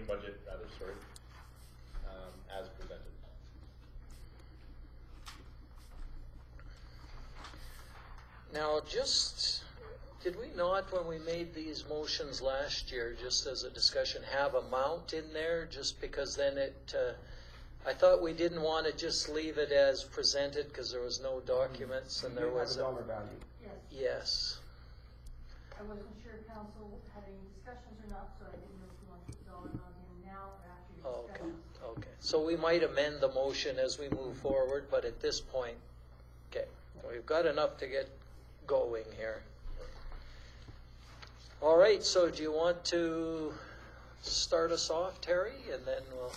operating budget, rather, sorry, as presented. Now, did we not, when we made these motions last year, just as a discussion, have amount in there? Just because then I thought we didn't want to just leave it as presented because there was no documents and there was a dollar value. Yes. Yes. I wasn't sure if council had any discussions or not, so I didn't know if you wanted to put dollar amount in now or after your Okay. discussions. Okay. So we might amend the motion as we move forward, but at this point, okay, we've got enough to get going here. All right, so do you want to start us off, Terry, and then we'll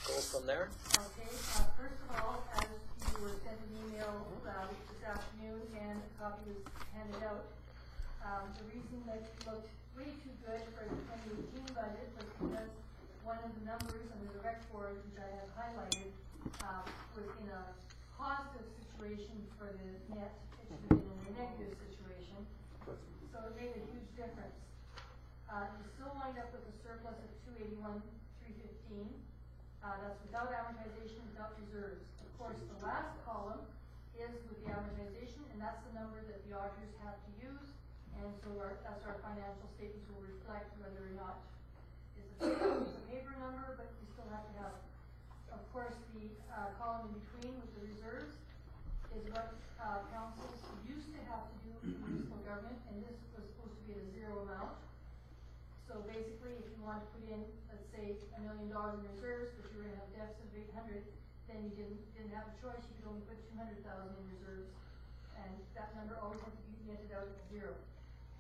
go from there? Okay, first of all, as you were sent an email this afternoon and a copy was handed out, the reason that it looked way too good for the 2018 budget was because one of the numbers under the rec board, which I have highlighted, was in a positive situation for the net. It should have been in a negative situation. So it made a huge difference. You still wind up with a surplus of 281,315. That's without amortization, without reserves. Of course, the last column is with the amortization, and that's the number that the auditors have to use. And so that's our financial statements will reflect whether or not it's a paper number, but we still have to have it. Of course, the column in between with the reserves is what councils used to have to do in municipal government, and this was supposed to be at a zero amount. So basically, if you want to put in, let's say, $1 million in reserves, but you were going to have a deficit of 800, then you didn't have a choice. You could only put 200,000 in reserves, and that number always had to be netted out at zero.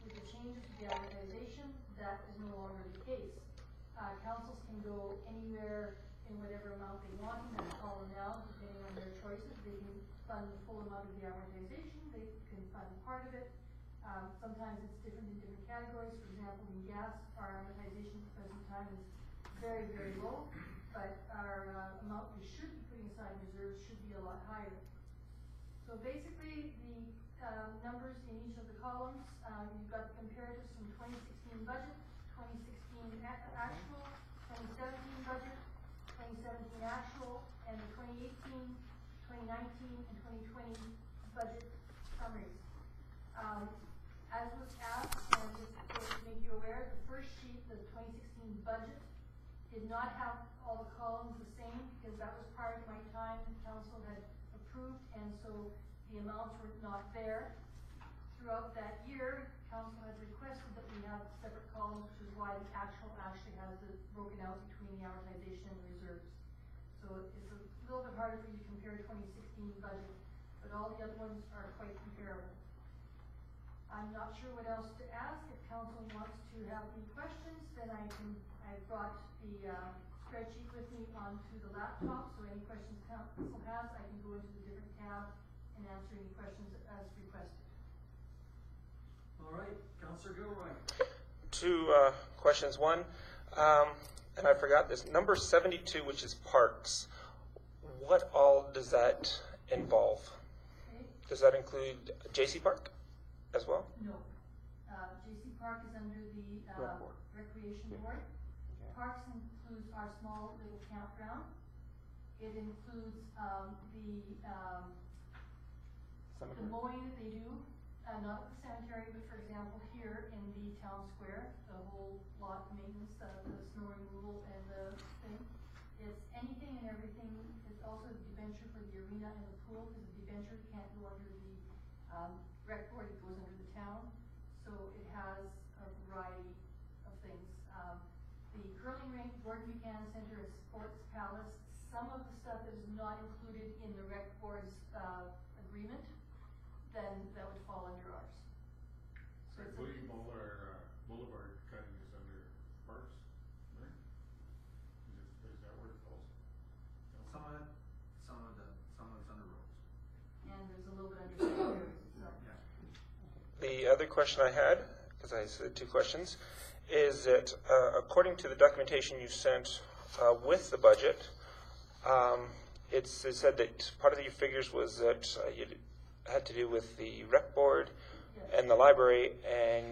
With the changes to the amortization, that is no longer the case. Councils can go anywhere in whatever amount they want in that column now, depending on their choices. They can fund the full amount of the amortization. They can fund part of it. Sometimes it's different in different categories. For example, in gas, our amortization at the present time is very, very low, but our amount we should be putting aside in reserves should be a lot higher. So basically, the numbers in each of the columns, you've got the comparatives from 2016 budget, 2016 actual, 2017 budget, 2017 actual, and the 2018, 2019, and 2020 budget summaries. As was asked, and just to make you aware, the first sheet, the 2016 budget, did not have all the columns the same because that was part of my time the council had approved, and so the amounts were not there. Throughout that year, council had requested that we have separate columns, which is why the actual actually has it broken out between the amortization and the reserves. So it's a little bit harder for you to compare 2016 budget, but all the other ones are quite comparable. I'm not sure what else to ask. If council wants to have any questions, then I brought the spreadsheet with me onto the laptop, so any questions council has, I can go into the different tabs and answer any questions as requested. All right, Councillor Gilroy. Two questions. One, and I forgot this, number 72, which is parks. What all does that involve? Okay. Does that include JC Park as well? No. JC Park is under the Recreation Board. Okay. Parks includes our small little campground. It includes the mowing that they do, not the cemetery, but for example here in the town square, the whole lot maintenance, the snow removal and the thing. It's anything and everything. It's also the debenture for the arena and the pool, because the debenture can't go under the rec board, it goes under the town. So it has a variety of things. The curling rink, Gordon Buchanan Center, and Sports Palace, some of the stuff that is not included in the rec board's agreement, then that would fall under ours. So it's William Boulevard cutting is under parks, right? Is that where it falls? Some of it's under roads. and there's a little bit under cemeteries. So. Yeah. The other question I had, because I said two questions, is that according to the documentation you sent with the budget, it said that part of your figures was that you had to do with the rec board Yes. and the library, and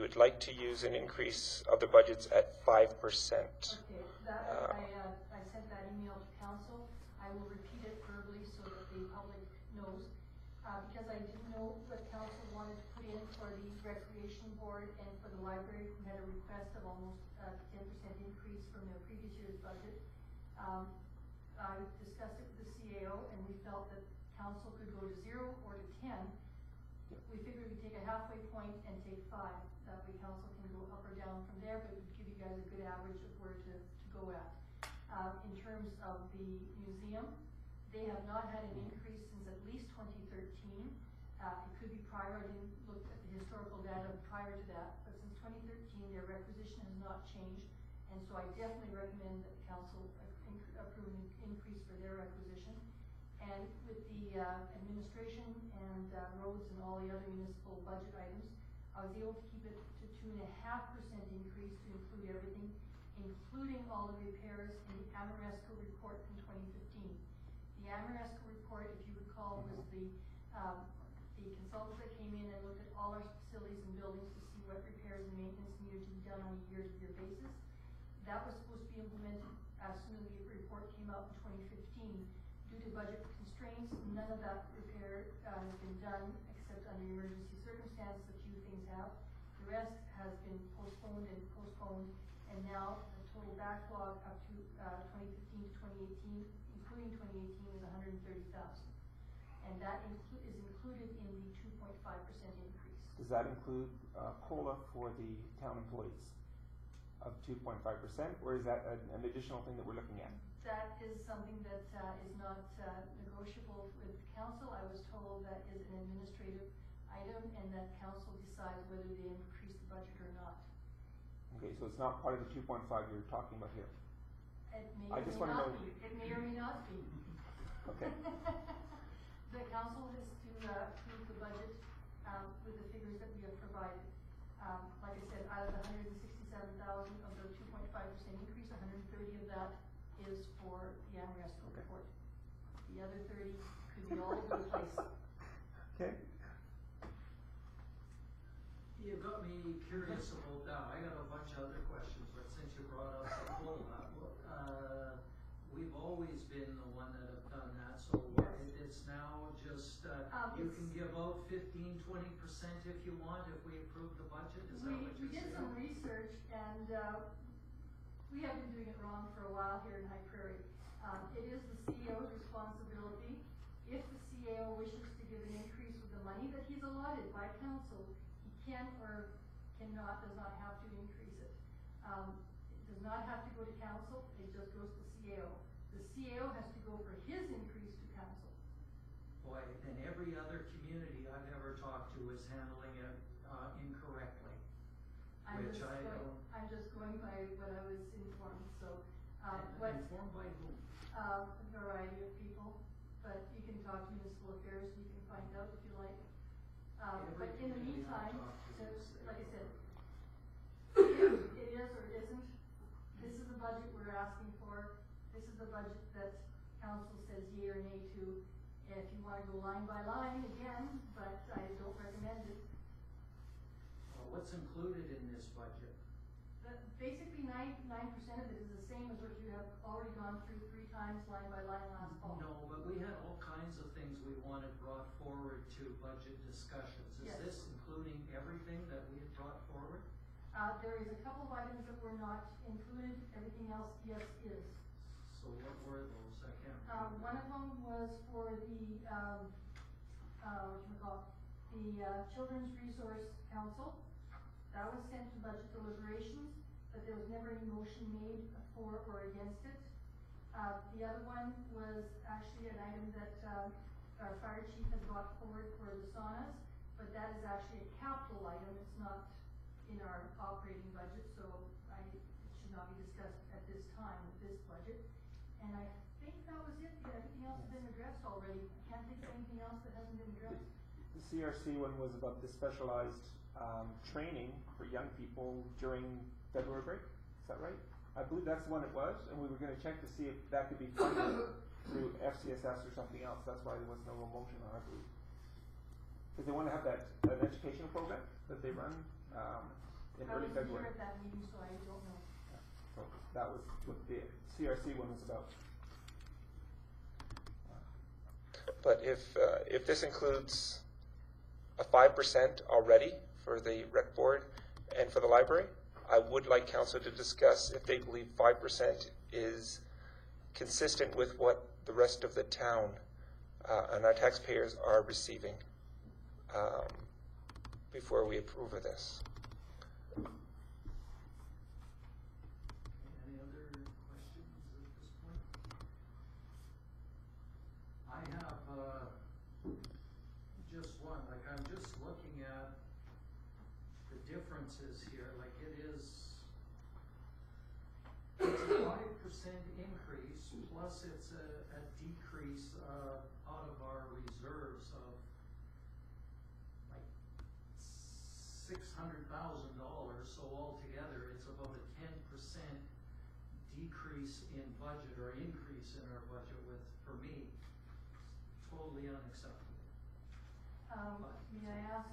you would like to use an increase of the budgets at 5%. Okay, that, I sent that email to council. I will repeat it verbally so that the public knows. Because I didn't know what council wanted to put in for the recreation board and for the library, who had a request of almost 10% increase from their previous year's budget. I discussed it with the CAO, and we felt that council could go to 0 or to 10. We figured we'd take a halfway point and take 5. That way council can go up or down from there, but we'd give you guys a good average of where to go at. In terms of the museum, they have not had an increase since at least 2013. It could be prior, I didn't look at the historical data prior to that, but since 2013, their requisition has not changed. And so I definitely recommend that the council approve an increase for their requisition. And with the administration and roads and all the other municipal budget items, I was able to keep it to 2.5% increase to include everything, including all the repairs in the Amoresco report from 2015. The Amoresco report, if you recall, was the consultants that came in and looked at all our facilities and buildings to see what repairs and maintenance needed to be done on a year-to-year basis. That was supposed to be implemented as soon as the report came out in 2015. Due to budget constraints, none of that repair has been done except under emergency circumstances. A few things have. The rest has been postponed, and now the total backlog up to 2015 to 2018, including 2018, is 130,000, and that is included in the 2.5% increase. Does that include COLA for the town employees of 2.5%, or is that an additional thing that we're looking at? That is something that is not negotiable with council. I was told that is an administrative item and that council decides whether they increase the budget or not. Okay, so it's not part of the 2.5 you're talking about here? It may I or just may want to not know. be. It may or may not be. Okay. The council has to approve the budget with the figures that we have provided. Like I said, out of the 167,000 of the 2.5% increase, 130 of that is for the Amoresco report. The other 30 could be all over the place. Okay. You got me curious about that. I got a bunch of other questions, but since you brought up the COLA, we've always been the one that have done that, so it's now just, you can give out 15-20% if you want, if we approve the budget, is that what you're saying? We did some research, and we have been doing it wrong for a while here in High Prairie. It is the CAO's responsibility. If the CAO wishes to give an increase with the money that he's allotted by council, he can or cannot, does not have to increase it. It does not have to go to council, it just goes to CAO. The CAO has to go for his increase to council. Boy, and every other community I've ever talked to is handling it incorrectly. I'm just going by what I was informed, so. Informed by whom? A variety of people, but you can talk to municipal affairs, you can find out if you like. But in the meantime, like I said, it is or isn't. This is the budget we're asking for. This is the budget that council says yea or nay to. If you want to go line by line again, but I don't recommend it. Well, what's included in this budget? Basically 99% of it is the same as what you have already gone through 3 times line by line last fall. No, but we had all kinds of things we wanted brought forward to budget discussions. Is Yes. this including everything that we had brought forward? There is a couple of items that were not included, everything else, yes, is. So what were those? I can't One of them was for the, Children's Resource Council. That was sent to budget deliberations, but there was never any motion made for or against it. The other one was actually an item that our fire chief had brought forward for the saunas, but that is actually a capital item. It's not in our operating budget, so it should not be discussed at this time with this budget. And I think that was it. Everything else has been addressed already. I can't think of anything else that hasn't been addressed. The CRC one was about the specialized training for young people during February break. Is that right? I believe that's the one it was, and we were going to check to see if that could be funded through FCSS or something else. That's why there was no motion on it, I believe. Because they want to have that an educational program that they run in I early wasn't here February. at that meeting, so I don't know. So that was what the CRC one was about. But if this includes a 5% already for the rec board and for the library, I would like council to discuss if they believe 5% is consistent with what the rest of the town and our taxpayers are receiving before we approve of this. Any other questions at this point? I have, just one, like, I'm just looking at the differences here, like, it's a 5% increase, plus it's a decrease, out of our reserves of, like, $600,000, so altogether, it's about a 10% decrease in budget, or increase in our budget with, for me, totally unacceptable. May I ask,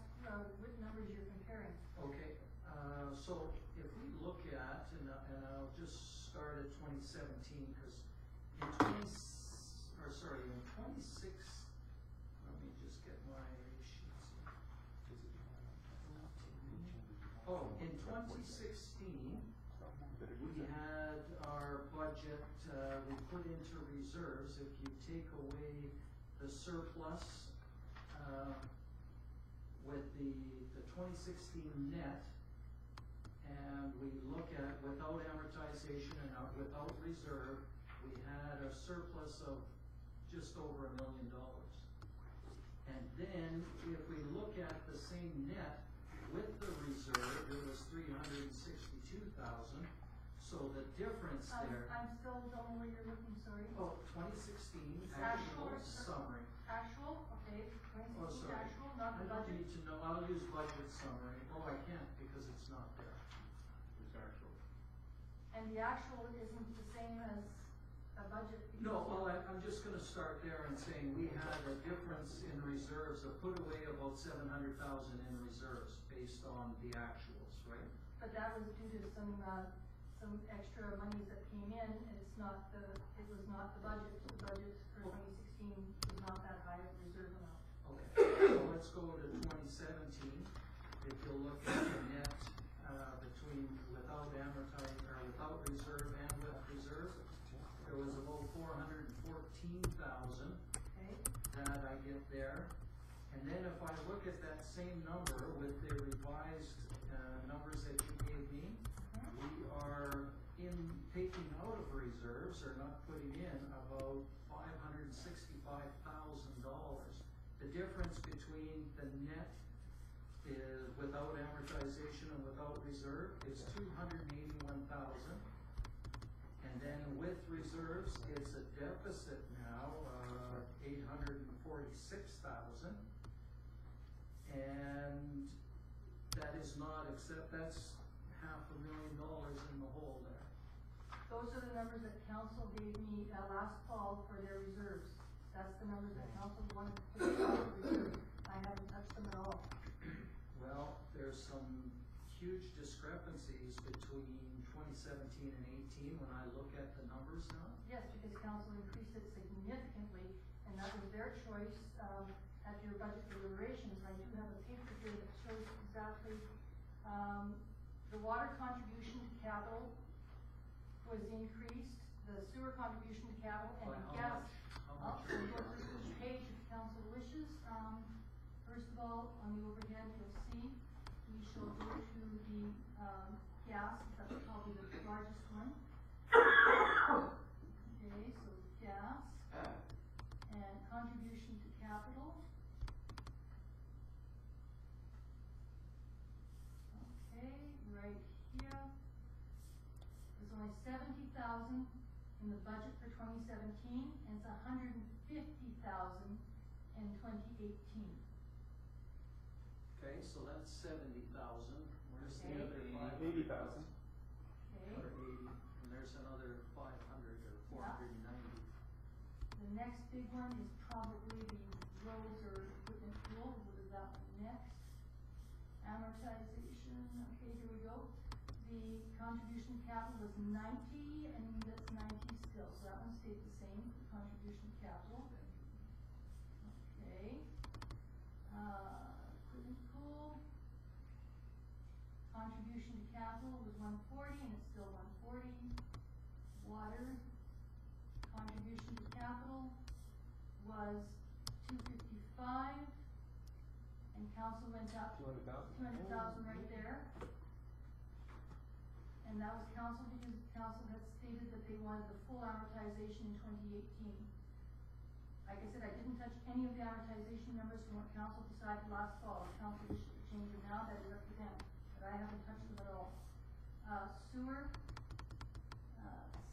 what numbers you're comparing? Okay, so if we look at, and I'll just start at 2017, because in 26, let me just get my sheets here. Oh, in 2016, we had our budget, we put into reserves. If you take away the surplus, with the 2016 net, and we look at without amortization and without reserve, we had a surplus of just over $1 million. And then if we look at the same net with the reserve, it was $362,000. So the difference there. I'm still don't know where you're looking, sorry. Oh, 2016 Actual actual summary. Actual, okay, Oh, 2016 sorry. actual, not I the don't budget. need to know, I'll use budget summary. Oh, I can't because it's not there. It's actual. And the actual isn't the same as a budget. No, well, I'm just gonna start there and saying we had a difference in reserves, put away about 700,000 in reserves based on the actuals, right? But that was due to some extra monies that came in, and it was not the budget. The budget for 2016 was not that high of reserve amount. Okay, so let's go to 2017. If you look at the net, between without reserve and with reserve, there was about 414,000 Okay, that I get there. And then if I look at that same number with the revised numbers that you gave me, we are taking out of reserves, or not putting in, about $565,000. The difference between the net is without amortization and without reserve is $281,000. And then with reserves, it's a deficit now of $846,000. And that is not that's $500,000 in the hole there. those are the numbers that council gave me last fall for their reserves. That's the numbers that council wanted to put in reserve. I haven't touched them at all. Well, there's some huge discrepancies between 2017 and 18 when I look at the numbers now. Yes, because council increased it significantly, and that was their choice, at your budget deliberations. I do have a paper here that shows exactly, the water contribution to capital was increased, the sewer contribution to capital, and By the how gas. much? How I'll much? go through each page if council wishes. First of all, on the overhead, you'll see, we shall go to the, gas, that's probably the largest one. Okay, so gas, and contribution to capital. Okay, right here. There's only 70,000 in the budget for 2017, and it's 150,000 in 2018. Okay, so that's 70,000. Where's the Okay. other 80,000. Okay, Or 80, and there's another 500 or 490. the next big one is probably the roads or equipment fuel. We'll do that one next. Amortization, okay, here we go. The contribution capital was 90, and that's 90 still, so that one stayed the same, the contribution capital. Okay. Equipment pool. Contribution to capital was 140, and it's still 140. Water. Contribution to capital was 255. And council went up 200,000. 200,000 right there. And that was council because council had stated that they wanted the full amortization in 2018. Like I said, I didn't touch any of the amortization numbers from what council decided last fall. If council wishes to change them now, that is up to them. But I haven't touched them at all. Sewer.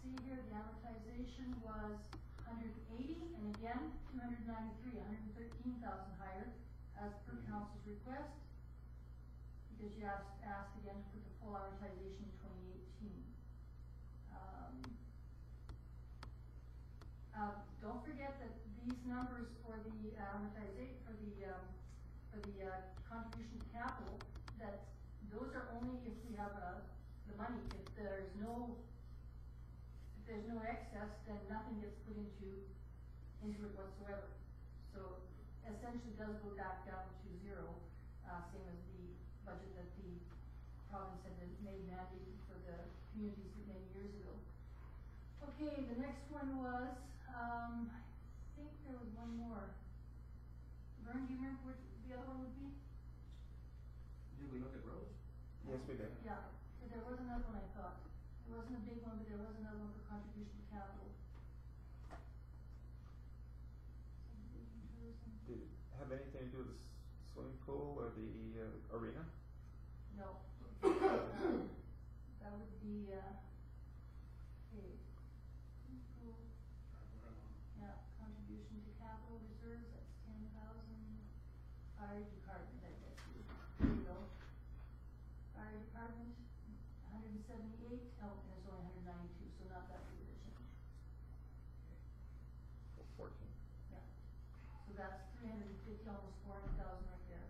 See here, the amortization was 180, and again, 293, 113,000 higher, as per council's request, because you asked again to put the full amortization in 2018. Don't forget that these numbers for the amortization, for the contribution to capital, that those are only if we have the money. If there's no excess, then nothing gets put into it whatsoever. So essentially does go back down to zero, same as the budget that the province had made mandated for the communities many years ago. Okay, the next one was, I think there was one more. Vern, do you remember what the other one would be? Did we look at roads? Yes, we did. Yeah, but there was another one I thought. It wasn't a big one, but there was another one for contribution to capital. Did it have anything to do with the swimming pool or the arena? No. That would be, okay. Pool. Yeah, contribution to capital reserves, that's 10,000. Fire department, I guess. There you go. Fire department, 178. Oh, and it's only 192, so not that big of a change. 14. Yeah. So that's 350, almost 400,000 right there.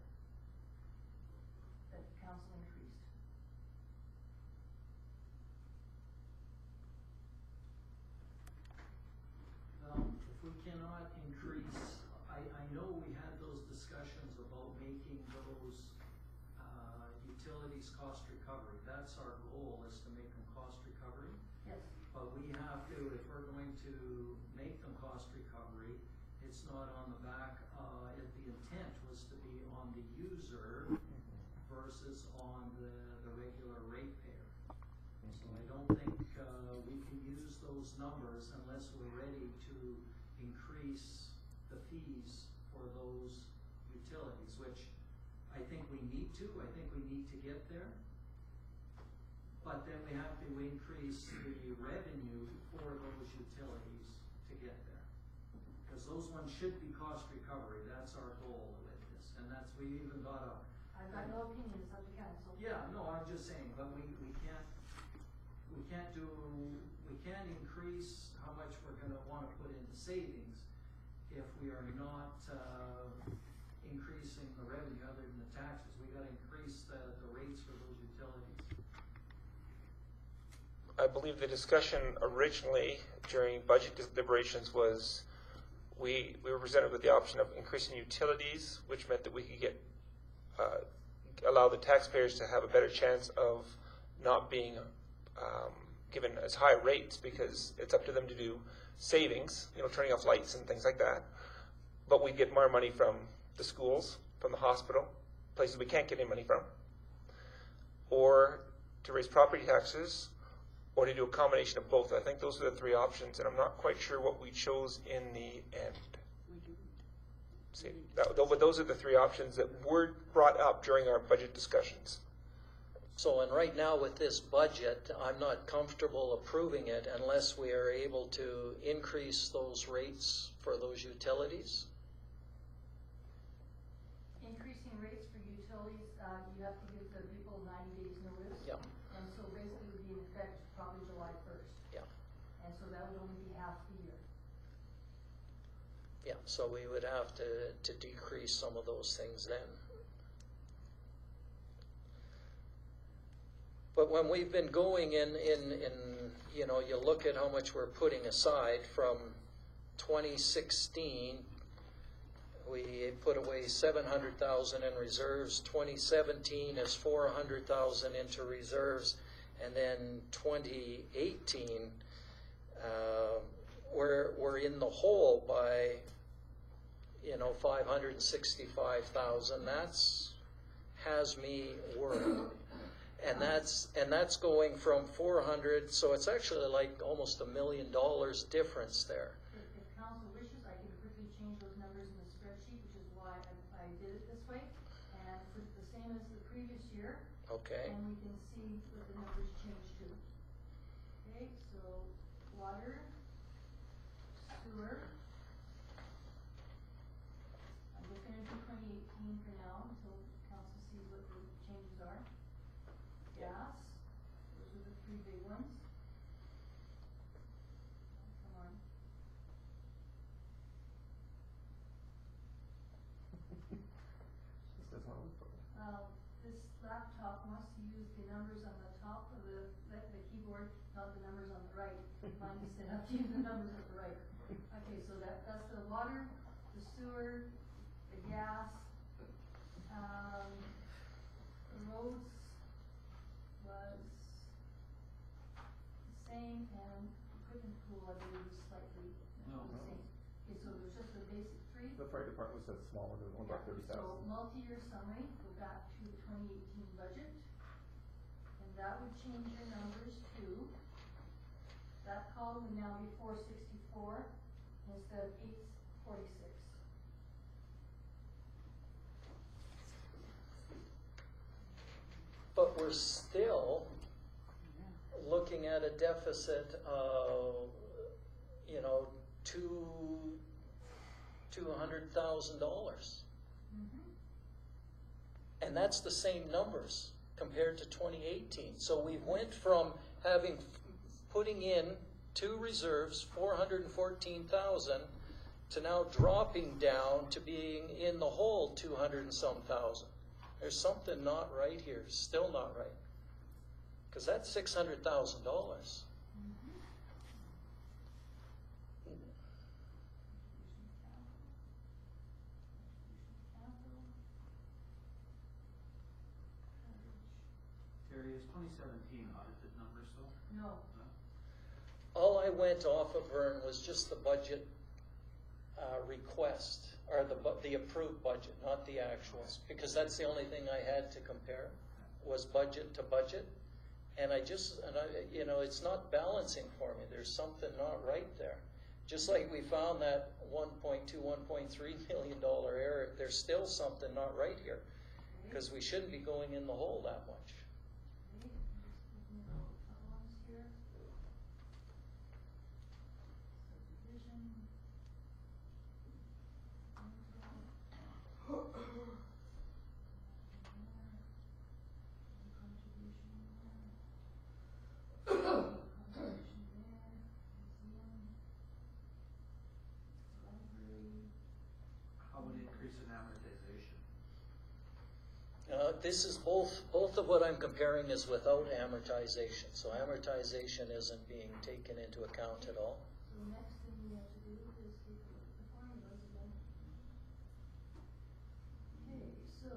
That council increased. Well, if we cannot increase, I know we had those discussions about making those utilities cost recovery. That's our goal, is to make them cost recovery. Yes. But we have to, if we're going to make them cost recovery, it's not on the back, if the intent was to be on the user versus on the regular ratepayer. So I don't think we can use those numbers unless we're ready to increase the fees for those utilities, which I think we need to. I think we need to get there. But then we have to increase the revenue for those utilities to get there. Because those ones should be cost recovery. That's our goal with this. And that's, we even got a... I've got no opinion, it's up to council. Yeah, no, I'm just saying, but we can't increase how much we're gonna wanna put into savings if we are not, increasing the revenue other than the taxes. We gotta increase the rates for those utilities. I believe the discussion originally during budget deliberations was we were presented with the option of increasing utilities, which meant that we could get allow the taxpayers to have a better chance of not being given as high rates, because it's up to them to do savings, turning off lights and things like that. But we get more money from the schools, from the hospital, places we can't get any money from, or to raise property taxes, or to do a combination of both. I think those are the three options, and I'm not quite sure what we chose in the end. See, but those are the three options that were brought up during our budget discussions. So, and right now with this budget, I'm not comfortable approving it unless we are able to increase those rates for those utilities. Increasing rates for utilities, you have to give the people 90 days notice. Yeah. And so basically it would be in effect probably July 1st. Yeah. And so that would only be half the year. Yeah, so we would have to decrease some of those things then. But when we've been going in, you know, you look at how much we're putting aside from 2016, we put away 700,000 in reserves. 2017 is 400,000 into reserves, and then 2018, we're in the hole by, you know, 565,000. Has me worried. And that's going from 400, so it's actually like almost $1 million difference there. If council wishes, I can quickly change those numbers in the spreadsheet, which is why I did it this way, and put it the same as the previous year. Okay. And we can see what the numbers change to. Okay, so water, sewer. I'm just gonna do 2018 for now until council sees what the changes are. Gas, those are the three big ones. Come on. This does not look good. This laptop wants to use the numbers on the top of the keyboard, not the numbers on the right. Mine is set up to use the numbers on the right. Okay, so that's the water, the sewer, the gas, the roads was the same, and equipment pool, I believe, was slightly the same. Okay, so there's just the basic three. The fire department was smaller, than only about 30,000. So multi-year summary, go back to the 2018 budget, and that would change your numbers to, that column would now be 464 instead of 846. But we're still looking at a deficit of, you know, $200,000. And that's the same numbers compared to 2018. So we went from putting in two reserves, 414,000, to now dropping down to being in the hole 200 and some thousand. There's something not right here, still not right. Because that's $600,000. Terry, is 2017 audited numbers though? No. All I went off of, Vern, was just the budget request, or the approved budget, not the actuals, because that's the only thing I had to compare, was budget to budget. And you know, it's not balancing for me. There's something not right there. Just like we found that $1.2, $1.3 million error, there's still something not right here, because we shouldn't be going in the hole that much. How would increase in amortization? This is both of what I'm comparing is without amortization. So amortization isn't being taken into account at all. So the next thing we have to do is take a look at the formulas again. Okay, so,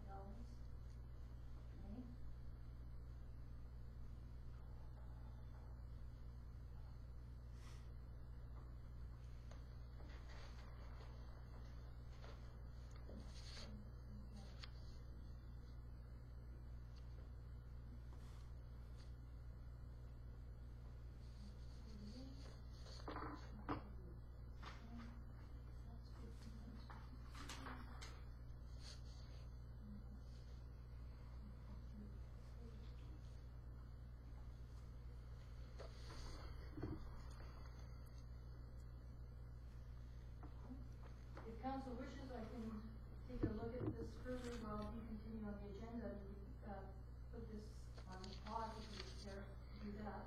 all take a look at this further while we continue on the agenda, and put this on pause if you care to do that.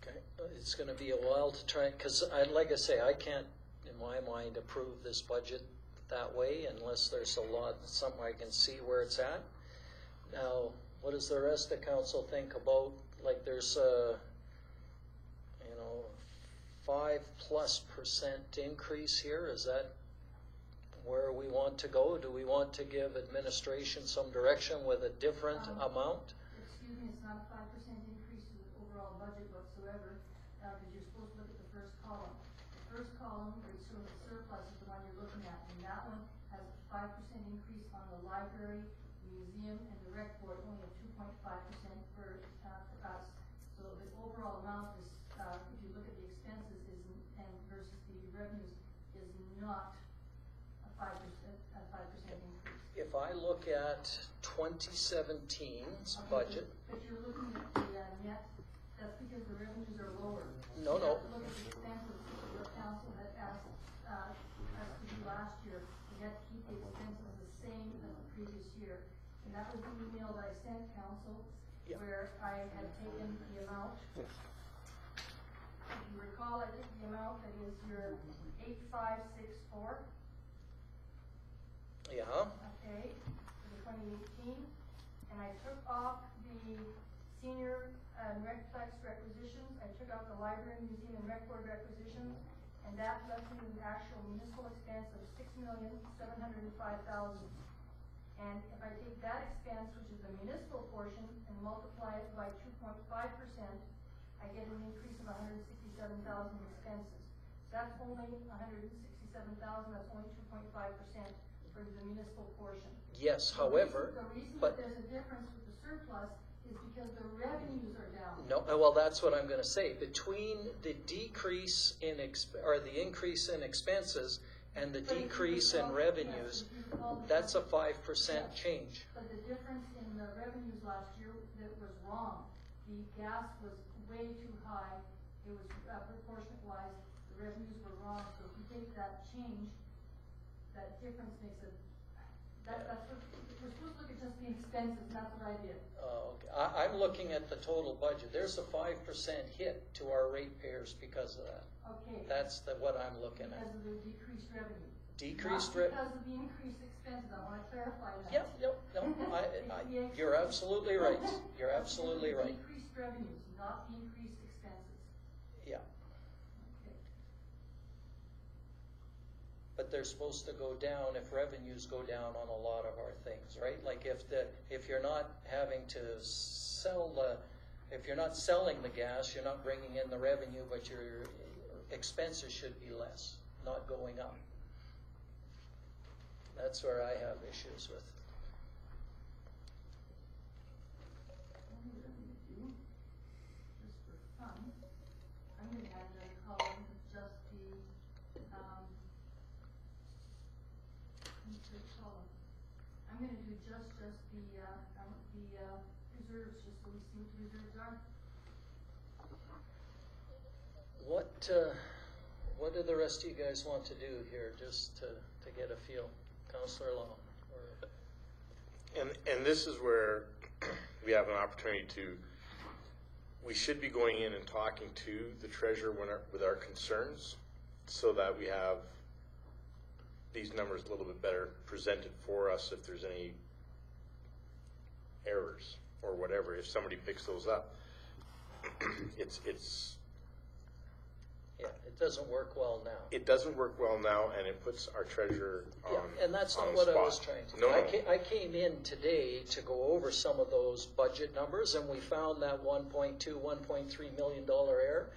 Okay, it's gonna be a while to try, cause like I say, I can't, in my mind, approve this budget that way unless there's something I can see where it's at. Now, what does the rest of council think about, like, there's a, 5+% increase here? Is that where we want to go? Do we want to give administration some direction with a different amount? Excuse me, it's not a 5% increase in the overall budget whatsoever, because you're supposed to look at the first column. The first column, which shows the surplus, is the one you're looking at, and that one has a 5% increase on the library, museum, and the rec board, only a 2.5% for us. So the overall amount is, if you look at the expenses, and versus the revenues, is not a 5% increase. If I look at 2017's budget, But you're looking at the net, that's because the revenues are lower. No, no. You have to look at the expenses, what council had asked us to do last year. We had to keep the expenses the same as the previous year. And that was the email that I sent council, Yeah. where I had taken the amount. If you recall, I took the amount that is your 8564. yeah, Okay, for the 2018, and I took off the senior and recplex requisitions, I took off the library, museum, and rec board requisitions, and that left me with an actual municipal expense of $6,705,000. And if I take that expense, which is the municipal portion, and multiply it by 2.5%, I get an increase of $167,000 in expenses. So that's only $167,000, that's only 2.5% for the municipal portion. yes, however, The reason but- that there's a difference with the surplus is because the revenues are down. no, well, that's what I'm gonna say. Between the decrease in, or the increase in expenses and the But if you decrease in recall- revenues, yes, if you recall the- that's a 5% change. But the difference in the revenues last year, that was wrong. The gas was way too high, it was proportionate wise, the revenues were wrong, so if you take that change, that difference makes it, that's what, we're supposed to look at just the expenses, and that's what I did. Okay. I'm looking at the total budget. There's a 5% hit to our ratepayers because of that. Okay. That's what I'm looking at. Because of the decreased revenue. Decreased Not revenue. because of the increased expenses, I wanna clarify that. Yep, no, you're absolutely right. You're absolutely right. Decreased revenues, not the increased expenses. Yeah. Okay. But they're supposed to go down if revenues go down on a lot of our things, right? Like if you're not having to if you're not selling the gas, you're not bringing in the revenue, but your expenses should be less, not going up. That's where I have issues with. What I'm gonna do, just for fun, I'm gonna add another column with just the, insert column. I'm gonna do just the reserves, just so we see what the reserves are. What do the rest of you guys want to do here, just to get a feel? Councillor Long? And this is where we have an opportunity we should be going in and talking to the treasurer with our concerns, so that we have these numbers a little bit better presented for us if there's any errors or whatever, if somebody picks those up. Yeah, it doesn't work well now. It doesn't work well now, and it puts our treasurer on Yeah, and that's on not the what I spot. was trying to do. No, I came in today to go over some of those budget numbers, and we found that $1.3 million error.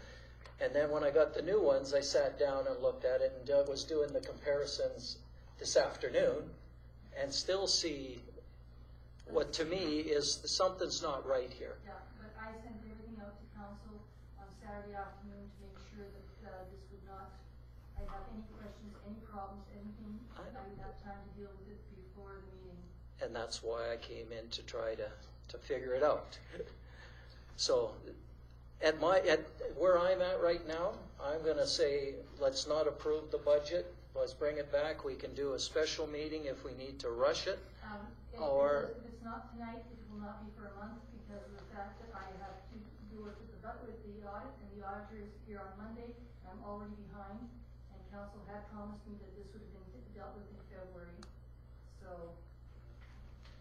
And then when I got the new ones, I sat down and looked at it, and Doug was doing the comparisons this afternoon, and still see what to me is something's not right here. Yeah, but I sent everything out to council on Saturday afternoon to make sure that this would not, I'd have any questions, any problems, anything, I would have time to deal with it before the meeting. And that's why I came in to try to figure it out. So at where I'm at right now, I'm going to say let's not approve the budget let's bring it back. We can do a special meeting if we need to rush it. If it's not tonight, it will not be for a month because of the fact that I have to do it with the audit, and the auditor is here on Monday, and I'm already behind, and council had promised me that this would have been dealt with in February, so,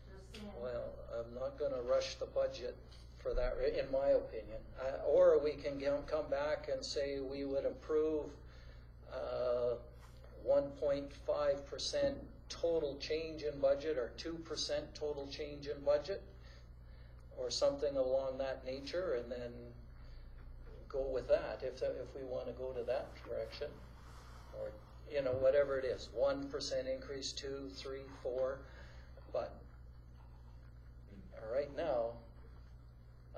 just saying. Well, I'm not gonna rush the budget for that, in my opinion. Or we can come back and say we would approve 1.5% total change in budget, or 2% total change in budget, or something along that nature, and then go with that if we want to go to that direction, or whatever it is, 1% increase, 2, 3, 4, but right now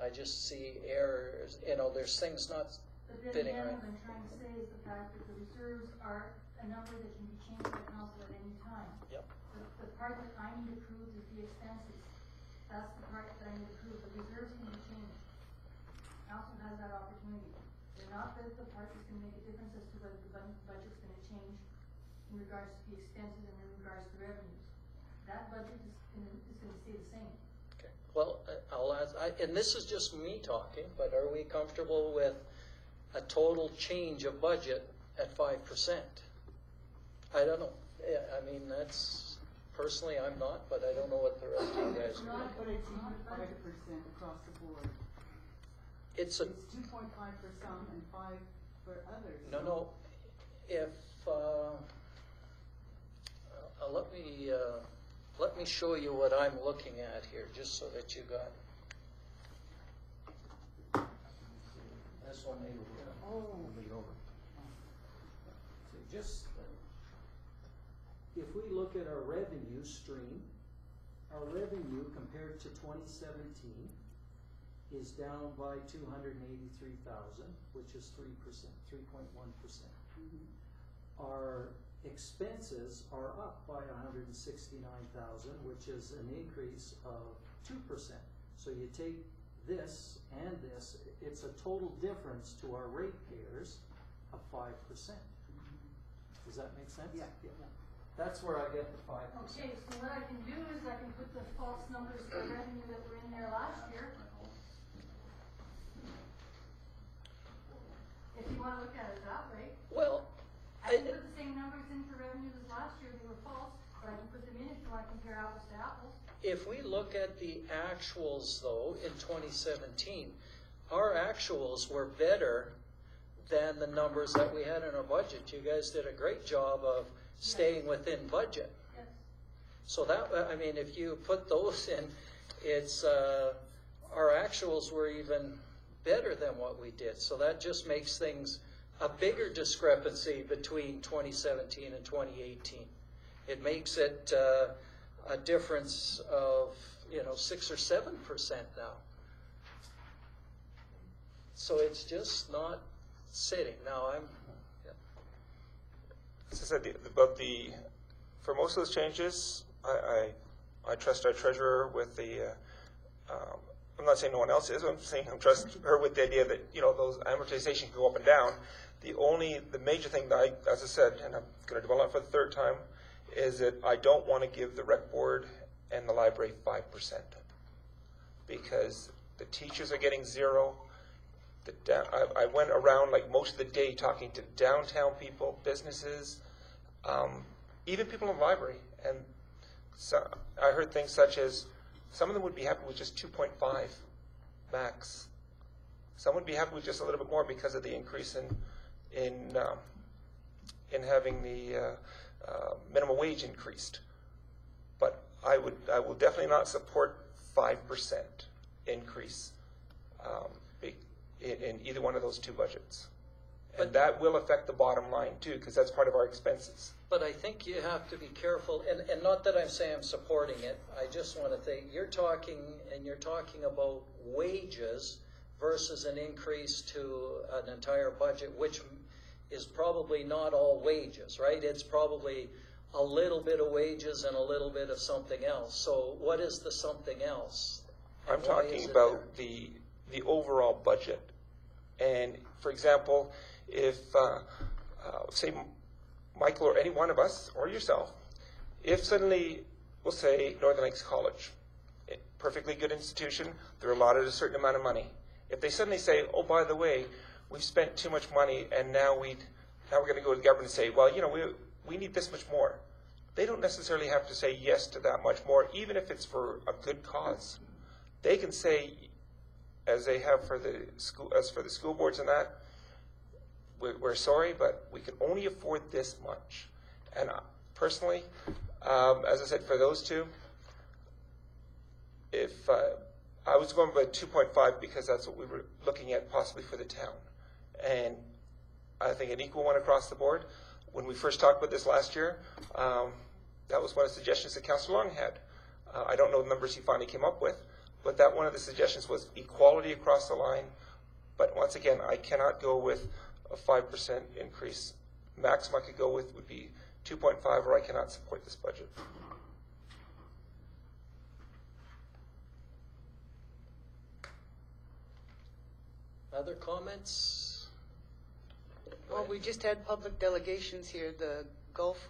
I just see errors. There's things not But then fitting again, right. what I'm trying to say is the fact that the reserves are a number that can be changed by council at any time. Yep. The part that I need approved is the expenses. That's the part that I need approved. The reserves can be changed. Council has that opportunity. They're not the part that's gonna make a difference as to whether the budget's gonna change in regards to the expenses and in regards to revenues. That budget is gonna stay the same. Okay. Well, I'll ask, and this is just me talking, but are we comfortable with a total change of budget at 5%? I don't know. Yeah, I mean, that's, personally, I'm not, but I don't know what the rest of you guys are. But it's not 5% across the board. It's It's 2.5 for some and 5 for others. no. If let me show you what I'm looking at here, just so that you got. This one maybe. Oh. So just, if we look at our revenue stream, our revenue compared to 2017 is down by 283,000, which is 3%, 3.1%. Our expenses are up by 169,000, which is an increase of 2%. So you take this and this, it's a total difference to our ratepayers of 5%. Does that make sense? Yeah. That's where I get the 5%. Okay, so what I can do is I can put the false numbers for revenue that were in there last year. If you wanna look at it that way. Well, I can put the same numbers in for revenue as last year, they were false, but I can put them in if you wanna compare apples to apples. if we look at the actuals though in 2017, our actuals were better than the numbers that we had in our budget. You guys did a great job of staying within budget. Yes. So that, I mean, if you put those in, it's, our actuals were even better than what we did. So that just makes things a bigger discrepancy between 2017 and 2018. It makes it a difference of, 6 or 7% now. So it's just not sitting. Now As I said, for most of those changes, I trust our treasurer with the, I'm not saying no one else is, I'm saying I trust her with the idea that, those amortization can go up and down. The major thing that as I said, and I'm going to dwell on it for the third time, is that I don't want to give the rec board and the library 5%. Because the teachers are getting 0. I went around like most of the day talking to downtown people, businesses, even people in the library. And so I heard things such as, some of them would be happy with just 2.5 max. Some would be happy with just a little bit more because of the increase in having the minimum wage increased. But I will definitely not support 5% increase in either one of those two budgets. And that will affect the bottom line too, because that's part of our expenses. But I think you have to be careful, and not that I'm saying I'm supporting it. I just want to think, you're talking about wages versus an increase to an entire budget, which is probably not all wages, right? It's probably a little bit of wages and a little bit of something else. So what is the something else? I'm talking about the overall budget. And for example, if say Michael or any one of us, or yourself, if suddenly, we'll say Northern Lakes College, a perfectly good institution, they're allotted a certain amount of money. If they suddenly say, oh, by the way, we've spent too much money and now we're going to go to the government and say, well, we need this much more. They don't necessarily have to say yes to that much more, even if it's for a good cause. They can say, as they have for the school boards and that, we're sorry, but we can only afford this much. And personally, as I said, for those two, if I was going by 2.5 because that's what we were looking at possibly for the town. And I think an equal one across the board. When we first talked about this last year, that was one of the suggestions that Councillor Long had. I don't know the numbers he finally came up with, but that one of the suggestions was equality across the line. But once again, I cannot go with a 5% increase. Maximum I could go with would be 2.5, or I cannot support this budget. Other comments? Well, we just had public delegations here, the golf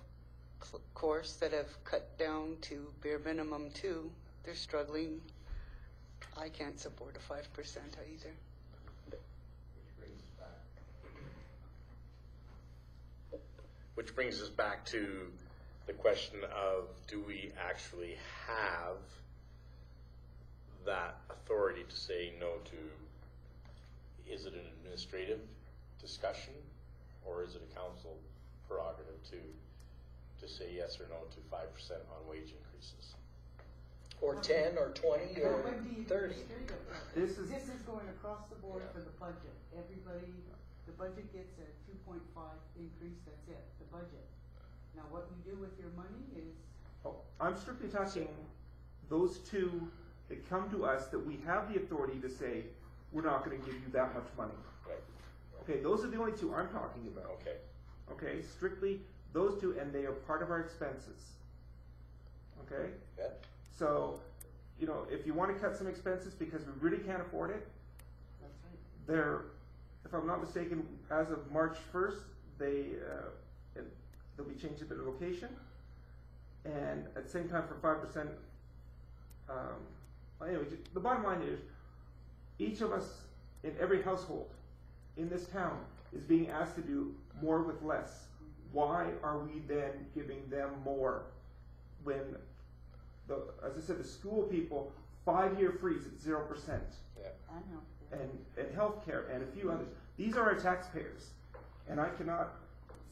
course that have cut down to bare minimum too. They're struggling. I can't support a 5% either. Which brings us back to the question of, do we actually have that authority to say no to, is it an administrative discussion, or is it a council prerogative to say yes or no to 5% on wage increases? Or 10 or 20 or 30? This is going across the board for the budget. Everybody, the budget gets a 2.5 increase, that's it, the budget. Now what you do with your money is... Oh, I'm strictly talking those two that come to us that we have the authority to say, we're not going to give you that much money. Right. Okay, those are the only two I'm talking about. Okay. Okay, strictly those two, and they are part of our expenses. Okay? Yeah. So, if you want to cut some expenses because we really can't afford it, That's right. they're, if I'm not mistaken, as of March 1st, they'll be changing their location, and at the same time for 5%. Anyway, the bottom line is, each of us in every household in this town is being asked to do more with less. Why are we then giving them more when, as I said, the school people, 5-year freeze at 0%, Yeah. I know. and healthcare and a few others. These are our taxpayers, and I cannot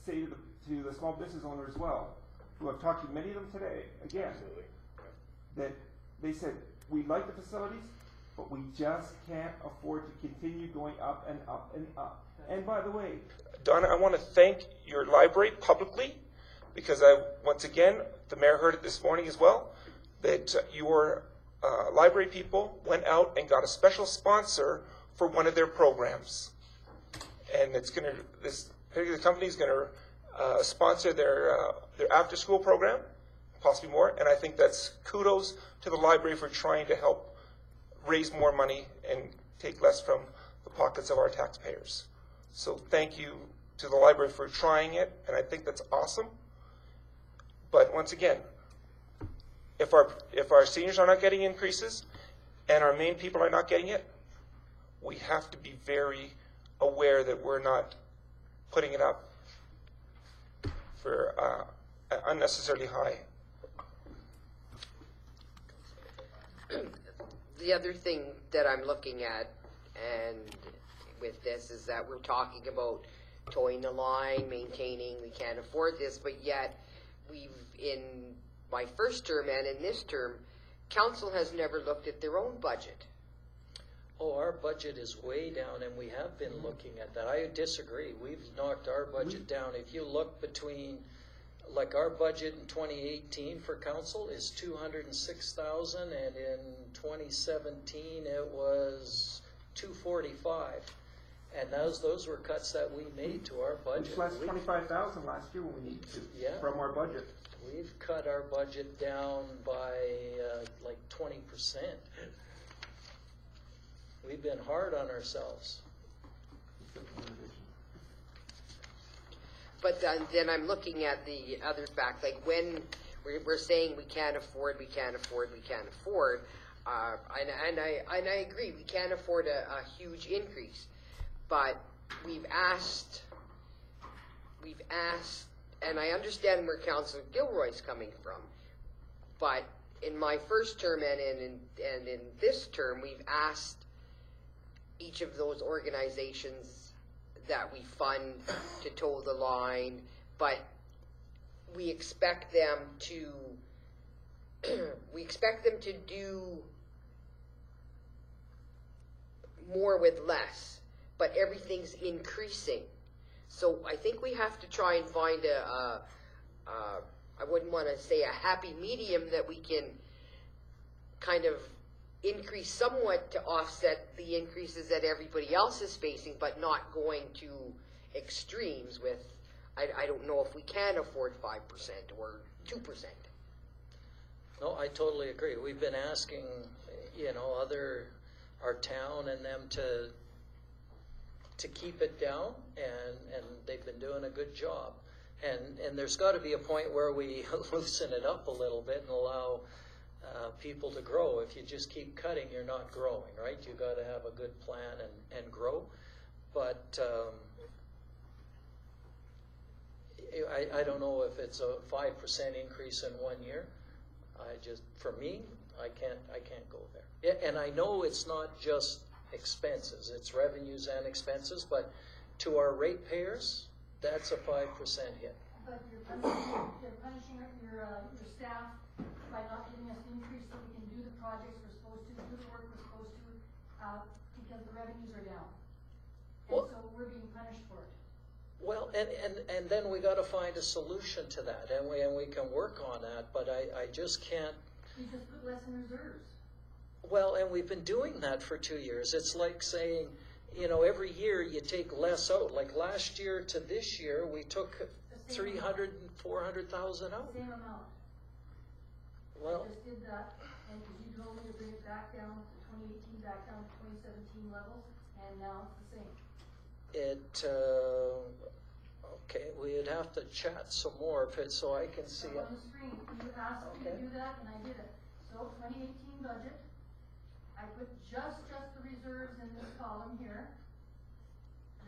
say to the small business owner as well, who I've talked to many of them today, again, Absolutely. that they said, we like the facilities, but we just can't afford to continue going up and up and up. And by the way, Donna, I want to thank your library publicly, because once again, the mayor heard it this morning as well, that your library people went out and got a special sponsor for one of their programs. And this particular company is going to sponsor their after-school program, possibly more. And I think that's kudos to the library for trying to help raise more money and take less from the pockets of our taxpayers. So thank you to the library for trying it, and I think that's awesome. But once again, if our seniors are not getting increases and our main people are not getting it, we have to be very aware that we're not putting it up for unnecessarily high. The other thing that I'm looking at, and with this, is that we're talking about towing the line, maintaining, we can't afford this, but yet in my first term and in this term, council has never looked at their own budget. Oh, our budget is way down, and we have been looking at that. I disagree. We've knocked our budget down. If you look between, like, our budget in 2018 for council is $206,000, and in 2017 it was $245,000. And those were cuts that we made to our budget. which less $25,000 last year when we needed to, Yeah. from our budget. We've cut our budget down by like 20%. We've been hard on ourselves. but then I'm looking at the other fact, like when we're saying we can't afford, we can't afford, we can't afford, and I agree, we can't afford a huge increase, but we've asked, and I understand where Councillor Gilroy's coming from, but in my first term and in this term, we've asked each of those organizations that we fund to toe the line, but we expect them to do more with less, but everything's increasing. So I think we have to try and find I wouldn't want to say a happy medium that we can kind of increase somewhat to offset the increases that everybody else is facing, but not going to extremes with, I don't know if we can afford 5% or 2%. No, I totally agree. We've been asking, our town and them to keep it down, and they've been doing a good job. And there's got to be a point where we loosen it up a little bit and allow people to grow. If you just keep cutting, you're not growing, right? You got to have a good plan and grow. But I don't know if it's a 5% increase in 1 year. For me, I can't go there. And I know it's not just expenses; it's revenues and expenses. But to our ratepayers, that's a 5% hit. But you're punishing your staff by not giving us an increase so we can do the projects we're supposed to, do the work we're supposed to, because the revenues are down. And so we're being punished for it. Well, and then we got to find a solution to that, and we can work on that. But I just can't. You just put less in reserves. Well, and we've been doing that for 2 years. It's like saying, every year you take less out. Like last year to this year, we took 300 and 400,000 out. Same amount. Well, I just did that, and you told me to bring it back down to 2018, back down to 2017 levels, and now it's the same. Okay, we'd have to chat some more so I can see it. On the screen, you asked me to do that, and I did it. So 2018 budget, I put just the reserves in this column here.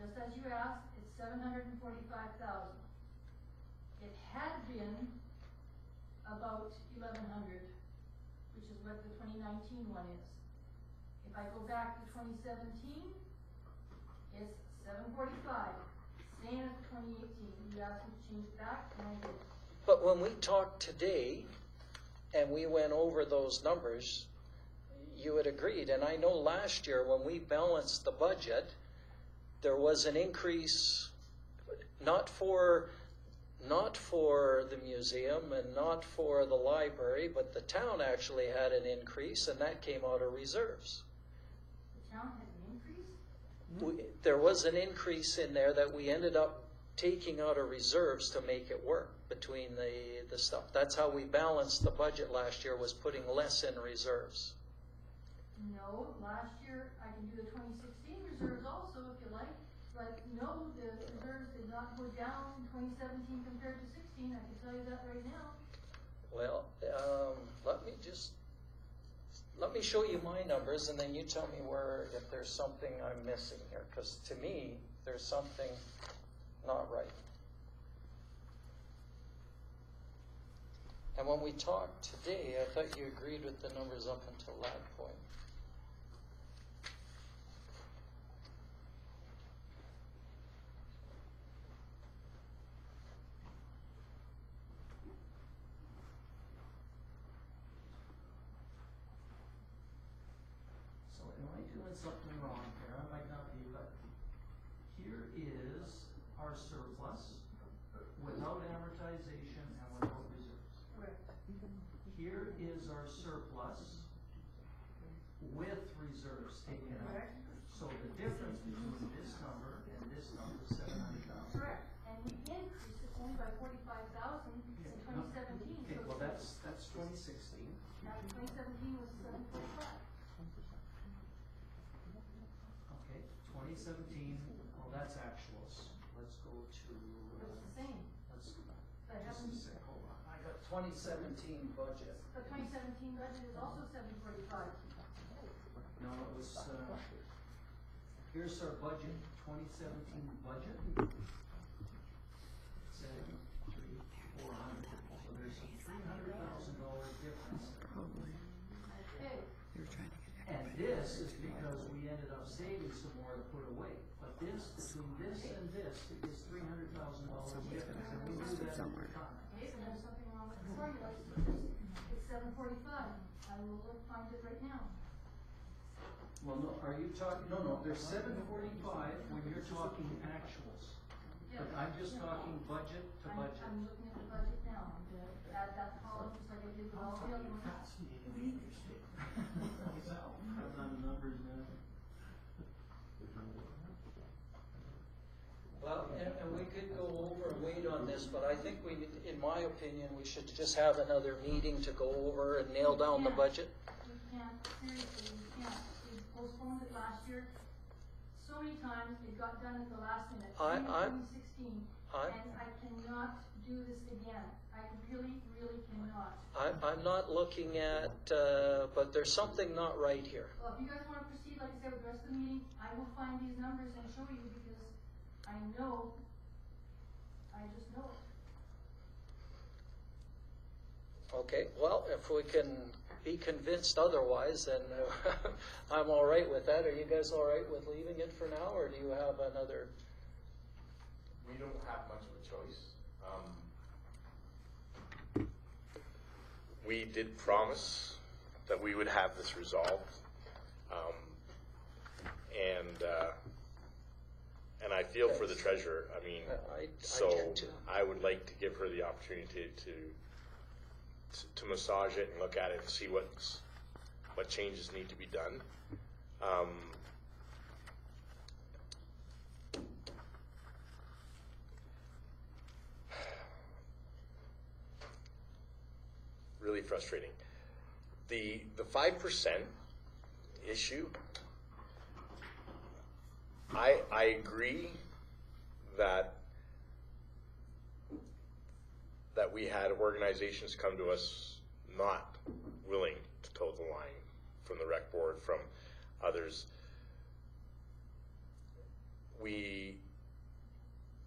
Just as you asked, it's 745,000. It had been about 1,100, which is what the 2019 one is. If I go back to 2017, it's 745. Same as 2018. You asked me to change it back, and I did. But when we talked today, and we went over those numbers, you had agreed. And I know last year when we balanced the budget, there was an increase, not for the museum and not for the library, but the town actually had an increase, and that came out of reserves. The town had an increase? There was an increase in there that we ended up taking out of reserves to make it work between the stuff. That's how we balanced the budget last year, was putting less in reserves. No, last year, I can do the 2016 reserves also if you like, but no, the reserves did not go down in 2017 compared to 16, I can tell you that right now. Well, let me show you my numbers, and then you tell me if there's something I'm missing here, because to me, there's something not right. And when we talked today, I thought you agreed with the numbers up until that point. So am I doing something wrong here? I might not be, but here is our surplus without amortization and without reserves. Correct. Here is our surplus with reserves taken out. Correct. So the difference between this number and this number is 700,000. Correct, and we increased it only by 45,000 in 2017. Okay, So well that's 2016. now 2017 was 745. Okay, 2017, well that's actuals. Let's go to, It's the same. I got 2017 budget. The 2017 budget is also 745. No, it was, here's our budget, 2017 budget. Said 400, so there's a $300,000 difference. Okay. And this is because we ended up saving some more to put away. But this, between this and this, is $300,000 difference, and we knew that at the time. Okay, so there's something wrong with the formula. It's 745. I will find it right now. Well, no, are you talking, no, there's 745 when you're talking actuals. But I'm just talking budget to budget. I'm looking at the budget now. I'm gonna add that column just like I did with all the other ones. I've done the numbers now. Well, and we could go over and wait on this, but I think we, in my opinion, we should just have another meeting to go over and nail down the budget. We can't, seriously, we can't. We postponed it last year so many times, it got done at the last minute, in 2016. And I cannot do this again. I really, really cannot. I'm not looking at, but there's something not right here. Well, if you guys want to proceed, like I said, with the rest of the meeting, I will find these numbers and show you because I know, I just know it. Okay, well, if we can be convinced otherwise, then I'm all right with that. Are you guys all right with leaving it for now, or do you have another? We don't have much of a choice. We did promise that we would have this resolved, and I feel for the treasurer. I mean, I so do too. I would like to give her the opportunity to massage it and look at it and see what changes need to be done. Really frustrating. The 5% issue, I agree that we had organizations come to us not willing to toe the line, from the rec board, from others. We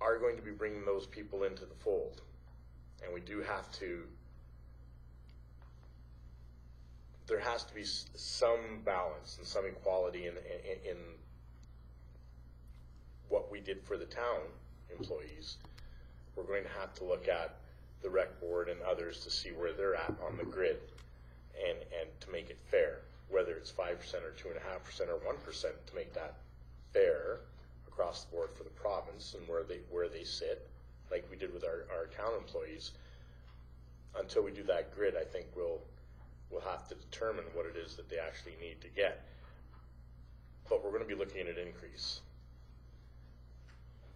are going to be bringing those people into the fold, and we do have to. There has to be some balance and some equality in what we did for the town employees. We're going to have to look at the rec board and others to see where they're at on the grid, and to make it fair, whether it's 5% or 2.5% or 1%, to make that fair across the board for the province and where they sit, like we did with our town employees. Until we do that grid, I think we'll have to determine what it is that they actually need to get. But we're going to be looking at an increase.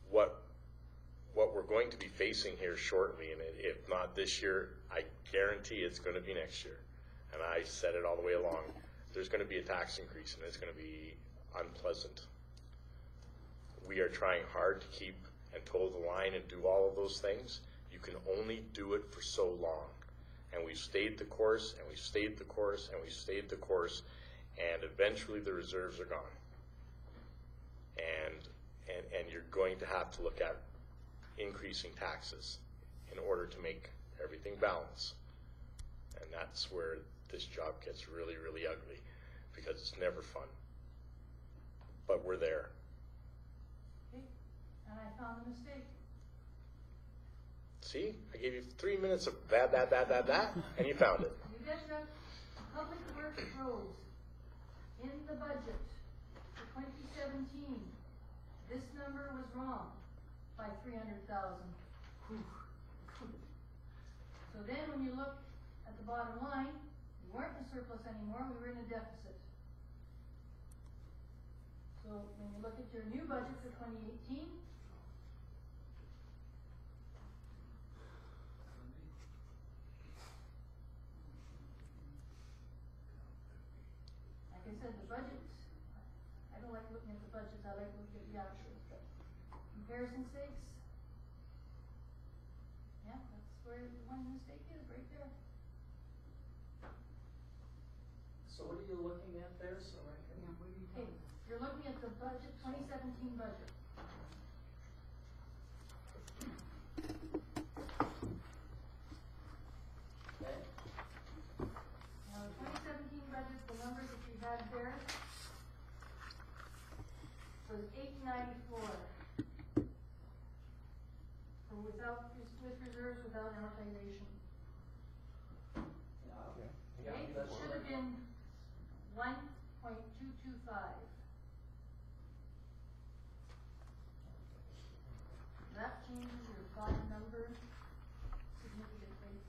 What we're going to be facing here shortly, and if not this year, I guarantee it's going to be next year. And I said it all the way along. There's going to be a tax increase, and it's going to be unpleasant. We are trying hard to keep and toe the line and do all of those things. You can only do it for so long. And we've stayed the course, and we've stayed the course, and we've stayed the course, and eventually the reserves are gone. And you're going to have to look at increasing taxes in order to make everything balance. And that's where this job gets really, really ugly, because it's never fun. But we're there. Okay, and I found a mistake. See, I gave you 3 minutes of that, and you found it. You betcha. Public Works roads in the budget for 2017. This number was wrong by 300,000. So then when you look at the bottom line, we weren't in a surplus anymore, we were in a deficit. So when you look at your new budget for 2018, like I said, the budgets, I don't like looking at the budgets, I like looking at the actuals. But comparison sakes, yeah, that's where where the one mistake is, right there. So what are you looking at there, so I can? Okay, you're looking at the budget, 2017 budget. Okay. Now, the 2017 budget, the numbers that you had there was 894. So without, with reserves, without amortization. Yeah. Okay. Yeah, Okay, it that's should have been 1.225. That changes your bottom number significantly.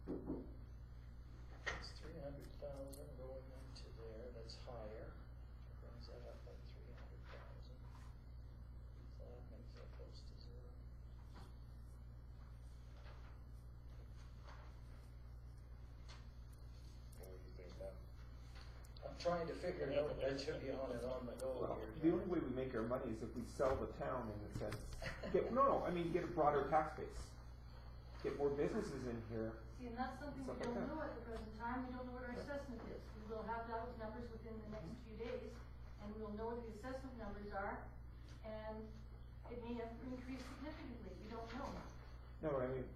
It's 300,000 going into there, that's higher. Brings that up by 300,000. So that makes that close to zero. What do you think now? I'm trying to figure it out, I should be on the go Well, here. the only way we make our money is if we sell the town in a sense. Get a broader tax base. Get more businesses in here. See, and that's something we Something like don't that. know at the present time. We don't know what our assessment is. We will have those numbers within the next few days, and we'll know what the assessment numbers are, and it may have increased significantly. We don't know. No, I mean,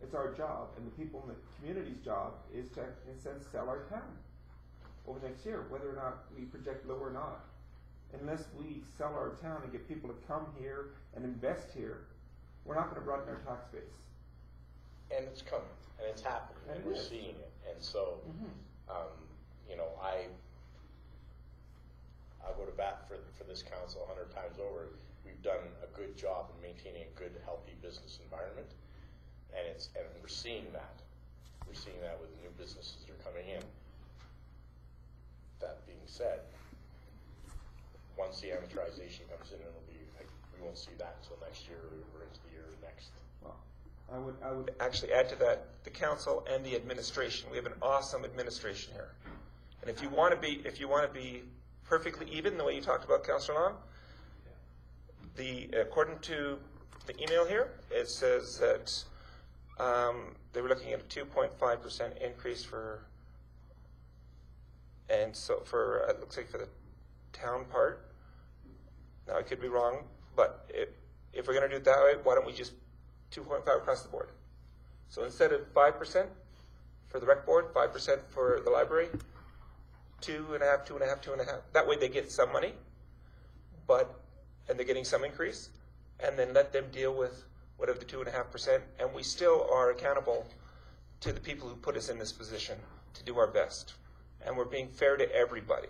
it's our job, and the people in the community's job is to, in a sense, sell our town over the next year, whether or not we project low or not. Unless we sell our town and get people to come here and invest here, we're not gonna broaden our tax base. And it's coming, and it's happening, and And it we're is. seeing it. And so, you know, I go to bat for this council 100 times over. We've done a good job in maintaining a good, healthy business environment, and we're seeing that. We're seeing that with the new businesses that are coming in. That being said, once the amortization comes in, it'll be like, we won't see that until next year or into the year next. Well, I would Actually, add to that the council and the administration. We have an awesome administration here, and if you want to be perfectly even, the way you talked about, Councillor Long, according to the email here, it says that they were looking at a 2.5% increase for, and so for it looks like for the town part. Now I could be wrong, but if we're going to do it that way, why don't we just 2.5 across the board? So instead of 5% for the rec board, 5% for the library, 2.5, 2.5, 2.5. That way they get some money, and they're getting some increase, and then let them deal with whatever the 2.5%, and we still are accountable to the people who put us in this position to do our best, and we're being fair to everybody.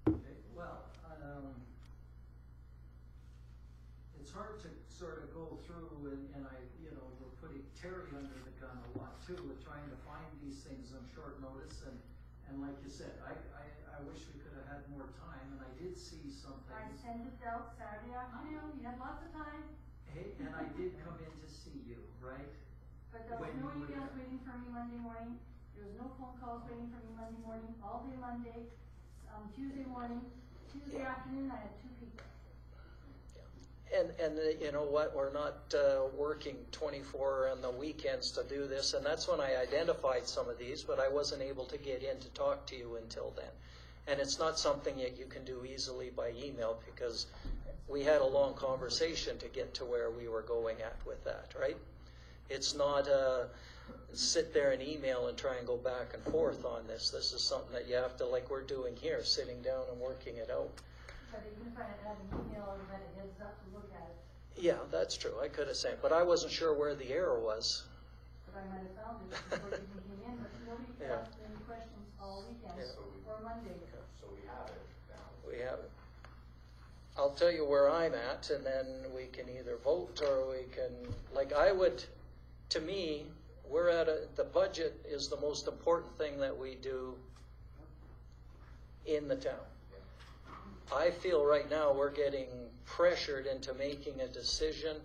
Okay, well, it's hard to sort of go through and we're putting Terry under the gun a lot too, with trying to find these things on short notice, and like you said, I wish we could have had more time, and I did see something. I sent it out Saturday afternoon. You had lots of time, Hey, and I did come in to see you, right? but there was When no you were emails there. waiting for me Monday morning. There was no phone calls waiting for me Monday morning, all day Monday, Tuesday morning, Tuesday afternoon, I had 2 people. And you know what, we're not working 24 on the weekends to do this, and that's when I identified some of these, but I wasn't able to get in to talk to you until then. And it's not something that you can do easily by email, because we had a long conversation to get to where we were going at with that, right? It's not sit there and email and try and go back and forth on this. This is something that you have to, like we're doing here, sitting down and working it out. But even if I had had an email, I would have had a heads up to look at it. Yeah, that's true. I could have sent, but I wasn't sure where the error was. But I might have found it before you even came in, but nobody Yeah. asked any questions all weekend Yeah. or Monday. So we have it now. We have it. I'll tell you where I'm at, and then we can either vote or we can, like I would, to me, we're at the budget is the most important thing that we do in the town. I feel right now we're getting pressured into making a decision,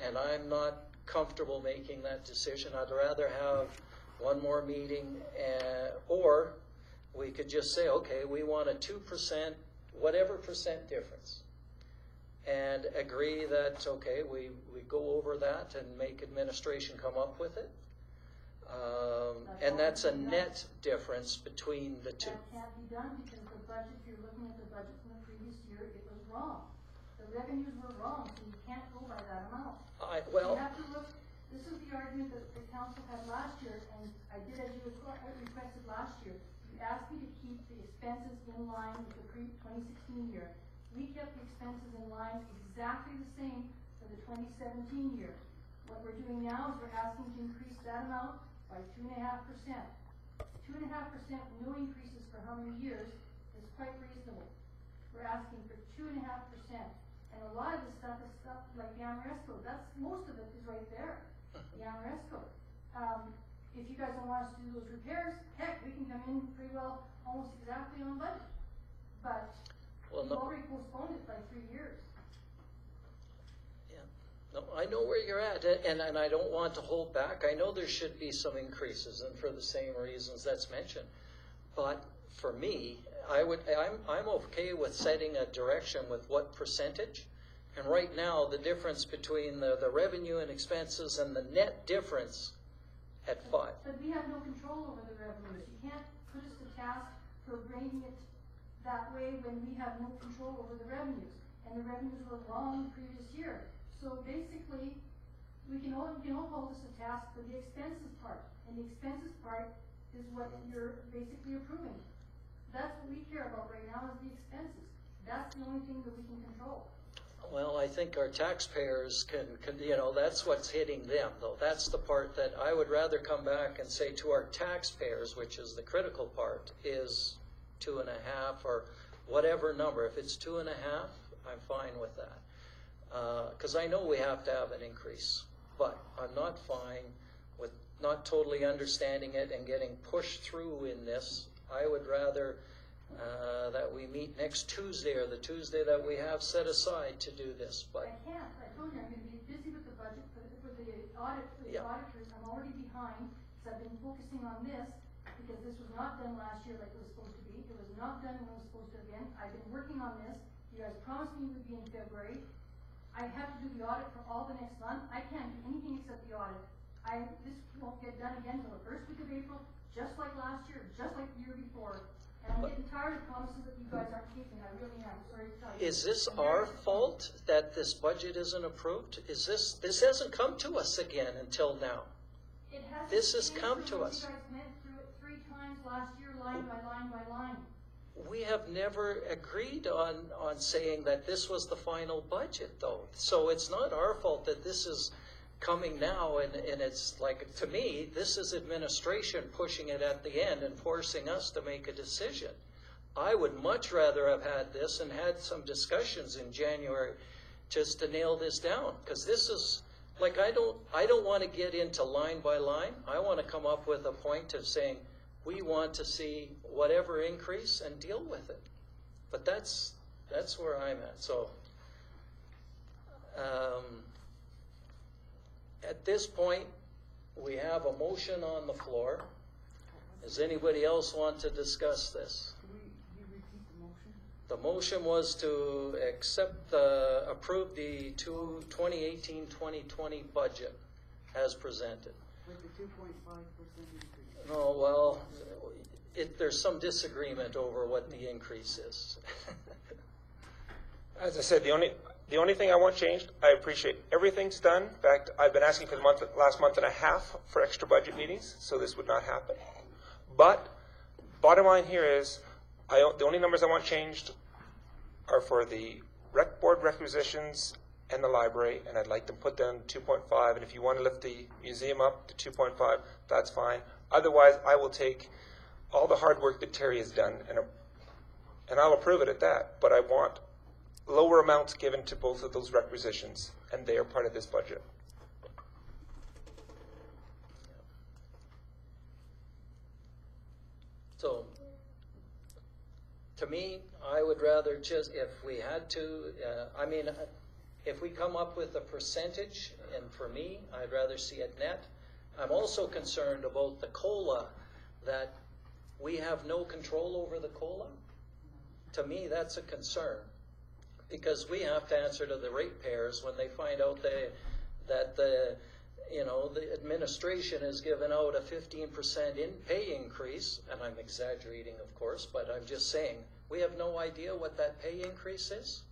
and I'm not comfortable making that decision. I'd rather have one more meeting, or we could just say, okay, we want a 2%, whatever percent difference, and agree that, okay, we go over that and make administration come up with it. And that's a net difference between the two. That can't be done because the budget, if you're looking at the budget from the previous year, it was wrong. The revenues were wrong, so you can't go by that amount. You have to look, this is the argument that the council had last year, and I did as you requested last year. You asked me to keep the expenses in line with the pre-2016 year. We kept the expenses in line exactly the same for the 2017 year. What we're doing now is we're asking to increase that amount by 2.5%. 2.5%, no increases for how many years, is quite reasonable. We're asking for 2.5%. And a lot of this stuff is stuff like the Amoresco. That's, most of it is right there, the Amoresco. If you guys don't want us to do those repairs, heck, we can come in pretty well almost exactly on budget. But we've already postponed it by 3 years. No, I know where you're at, and I don't want to hold back. I know there should be some increases, and for the same reasons that's mentioned. But for me, I'm okay with setting a direction with what percentage. And right now, the difference between the revenue and expenses and the net difference at 5. But we have no control over the revenues. You can't put us to task for bringing it that way when we have no control over the revenues. And the revenues were wrong the previous year. So basically, we can all hold us to task for the expenses part. And the expenses part is what you're basically approving. That's what we care about right now is the expenses. That's the only thing that we can control. Well, I think our taxpayers can, that's what's hitting them, though. That's the part that I would rather come back and say to our taxpayers, which is the critical part, is 2.5 or whatever number. If it's 2.5, I'm fine with that. Because I know we have to have an increase, but I'm not fine with not totally understanding it and getting pushed through in this. I would rather that we meet next Tuesday or the Tuesday that we have set aside to do this. But I can't. I told you I'm going to be busy with the budget for the audit for the auditors. I'm already behind because I've been focusing on this because this was not done last year like it was supposed to be. It was not done when it was supposed to have been. I've been working on this. You guys promised me it would be in February. I have to do the audit for all the next month. I can't do anything except the audit. This won't get done again until the first week of April, just like last year, just like the year before. And I'm getting tired of promises that you guys aren't keeping. I really am. Sorry to tell you. is this our fault that this budget isn't approved? This hasn't come to us again until now? It has. This has come to us. You guys went through it 3 times last year, line by line by line. We have never agreed on saying that this was the final budget, though. So it's not our fault that this is coming now, and it's like, to me, this is administration pushing it at the end and forcing us to make a decision. I would much rather have had this and had some discussions in January just to nail this down, because this is, like, I don't want to get into line by line. I want to come up with a point of saying, we want to see whatever increase and deal with it. But that's where I'm at. So at this point, we have a motion on the floor. Does anybody else want to discuss this? Can you repeat the motion? The motion was to approve the 2018-2020 budget as presented. With the 2.5% increase. No, well, there's some disagreement over what the increase is. As I said, the only thing I want changed, I appreciate everything's done. In fact, I've been asking for the last month and a half for extra budget meetings, so this would not happen. But bottom line here is, the only numbers I want changed are for the rec board requisitions and the library, and I'd like them put down 2.5. And if you want to lift the museum up to 2.5, that's fine. Otherwise, I will take all the hard work that Terry has done, and I'll approve it at that. But I want lower amounts given to both of those requisitions, and they are part of this budget. So, to me, I would rather just, if we had to, if we come up with a percentage, and for me, I'd rather see it net. I'm also concerned about the COLA, that we have no control over the COLA. To me, that's a concern, because we have to answer to the ratepayers when they find out that the administration has given out a 15% pay increase, and I'm exaggerating, of course, but I'm just saying, we have no idea what that pay increase is,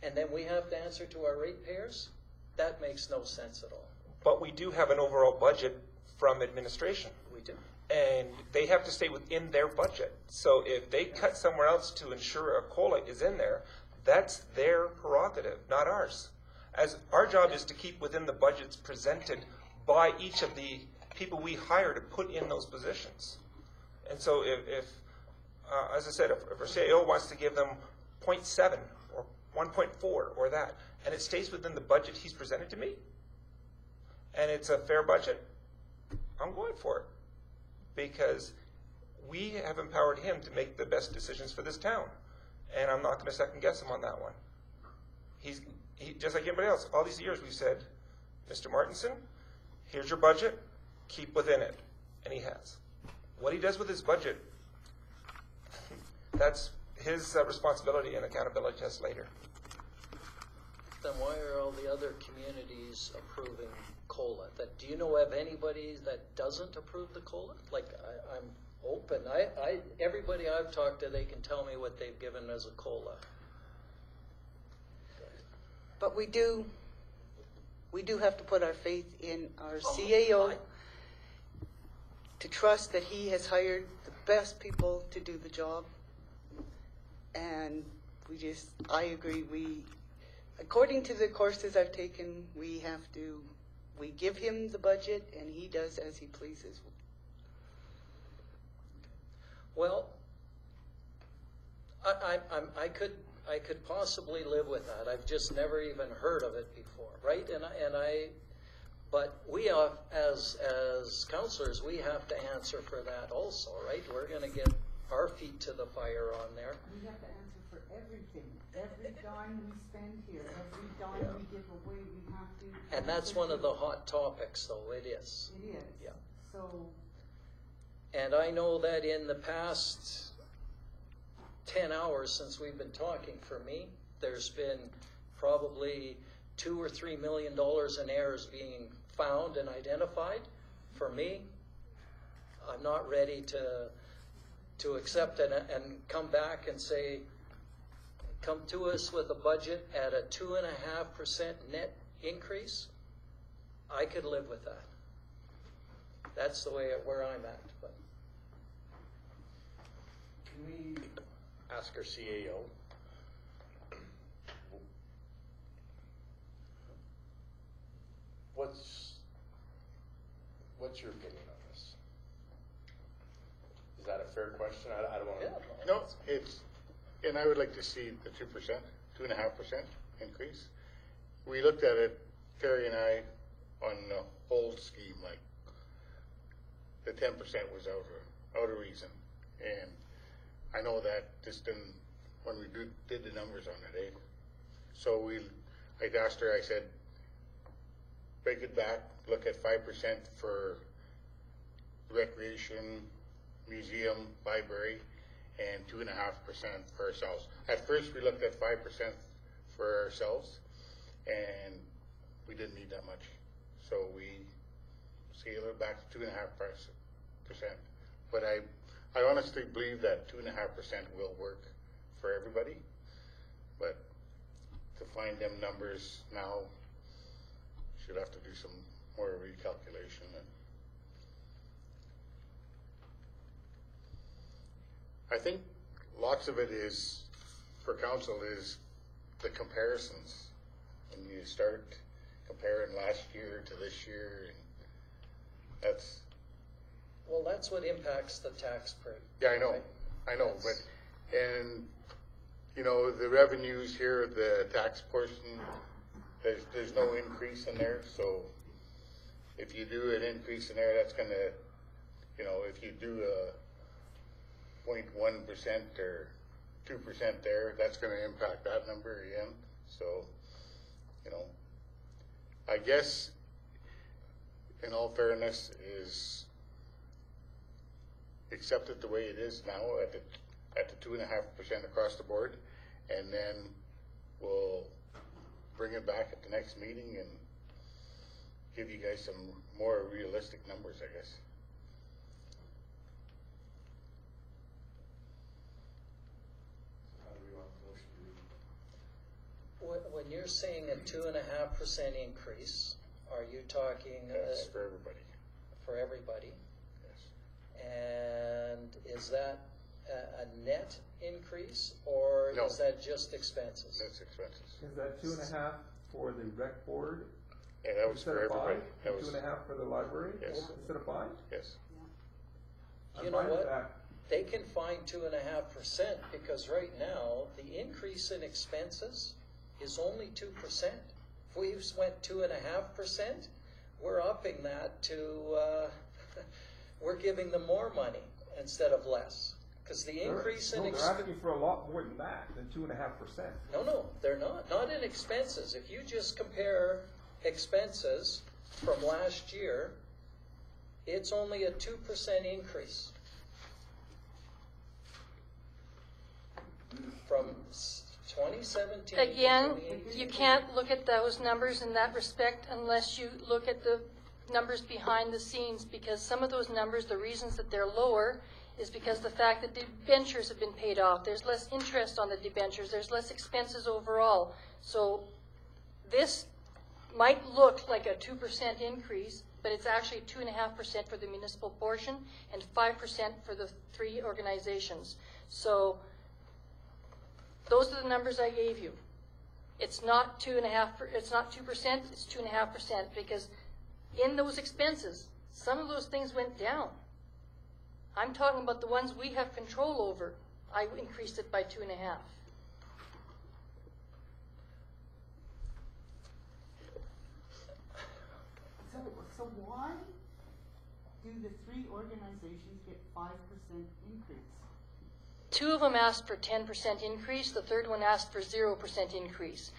and then we have to answer to our ratepayers? That makes no sense at all. But we do have an overall budget from administration. We do. And they have to stay within their budget. So if they cut somewhere else to ensure a COLA is in there, that's their prerogative, not ours. As our job is to keep within the budgets presented by each of the people we hire to put in those positions. And so if as I said, if our CAO wants to give them 0.7 or 1.4 or that, and it stays within the budget he's presented to me, and it's a fair budget, I'm going for it. Because we have empowered him to make the best decisions for this town. And I'm not going to second guess him on that one. He just like anybody else, all these years we've said, Mr. Martinson, here's your budget, keep within it. And he has. What he does with his budget, that's his responsibility and accountability to us later. Then why are all the other communities approving COLA? Do you know of anybody that doesn't approve the COLA? Like, I'm open. Everybody I've talked to, they can tell me what they've given as a COLA. But we do have to put our faith in our CAO to trust that he has hired the best people to do the job. And I agree, according to the courses I've taken, we give him the budget and he does as he pleases. Well, I could possibly live with that. I've just never even heard of it before, right? But we have, as counselors, we have to answer for that also, right? We're going to get our feet to the fire on there. We have to answer for everything. Every dime we spend here, every dime we give away, we have to. And that's one of the hot topics, though. It is. It is. Yeah. So. And I know that in the past 10 hours since we've been talking, for me, there's been probably $2 or $3 million in errors being found and identified. For me, I'm not ready to accept it and come back and say, come to us with a budget at a 2.5% net increase. I could live with that. That's the way where I'm at. But can we ask our CAO? What's your opinion on this? Is that a fair question? I don't want to. yeah. No, and I would like to see the 2%, 2.5% increase. We looked at it, Terry and I, on the whole scheme, like the 10% was out of reason. And I know that just didn't, when we did the numbers on it, So I asked her, I said, break it back, look at 5% for recreation, museum, library, and 2.5% for ourselves. At first, we looked at 5% for ourselves, and we didn't need that much. So we scaled it back to 2.5%. But I honestly believe that 2.5% will work for everybody. But to find them numbers now, should have to do some more recalculation. And I think lots of it is, for council, is the comparisons. When you start comparing last year to this year, and that's... Well, that's what impacts the tax rate. Yeah, I know, right? I know, but, and, you know, the revenues here, the tax portion, there's no increase in there, so if you do an increase in there, that's gonna, you know, if you do a 0.1% or 2% there, that's gonna impact that number again, so, you know, I guess, in all fairness, is accept it the way it is now at the 2.5% across the board, and then we'll bring it back at the next meeting and give you guys some more realistic numbers, I guess. How do we want the motion to be? When you're saying a 2.5% increase, are you talking That's for everybody. for everybody? Yes. And is that a net increase, or No. is that just expenses? That's expenses. Is that 2.5 for the rec board Yeah, that was instead for of 5? everybody. That And was, 2.5 for the library Yes. instead of 5? yes. You I'm know fine with what? that. They can find 2.5% because right now, the increase in expenses is only 2%. If we went 2.5%, we're upping that to, we're giving them more money instead of less. Because the increase in They're expenses. asking for a lot more than that, than 2.5%. No, they're not. Not in expenses. If you just compare expenses from last year, it's only a 2% increase. From 2017. to Again, 2018. you can't look at those numbers in that respect unless you look at the numbers behind the scenes, because some of those numbers, the reasons that they're lower is because the fact that debentures have been paid off. There's less interest on the debentures. There's less expenses overall. So this might look like a 2% increase, but it's actually 2.5% for the municipal portion and 5% for the 3 organizations. So those are the numbers I gave you. It's not 2.5%, it's not 2%, it's 2.5%, because in those expenses, some of those things went down. I'm talking about the ones we have control over. I increased it by 2.5. So why do the 3 organizations get 5% increase? 2 of them asked for 10% increase. The third one asked for 0% increase.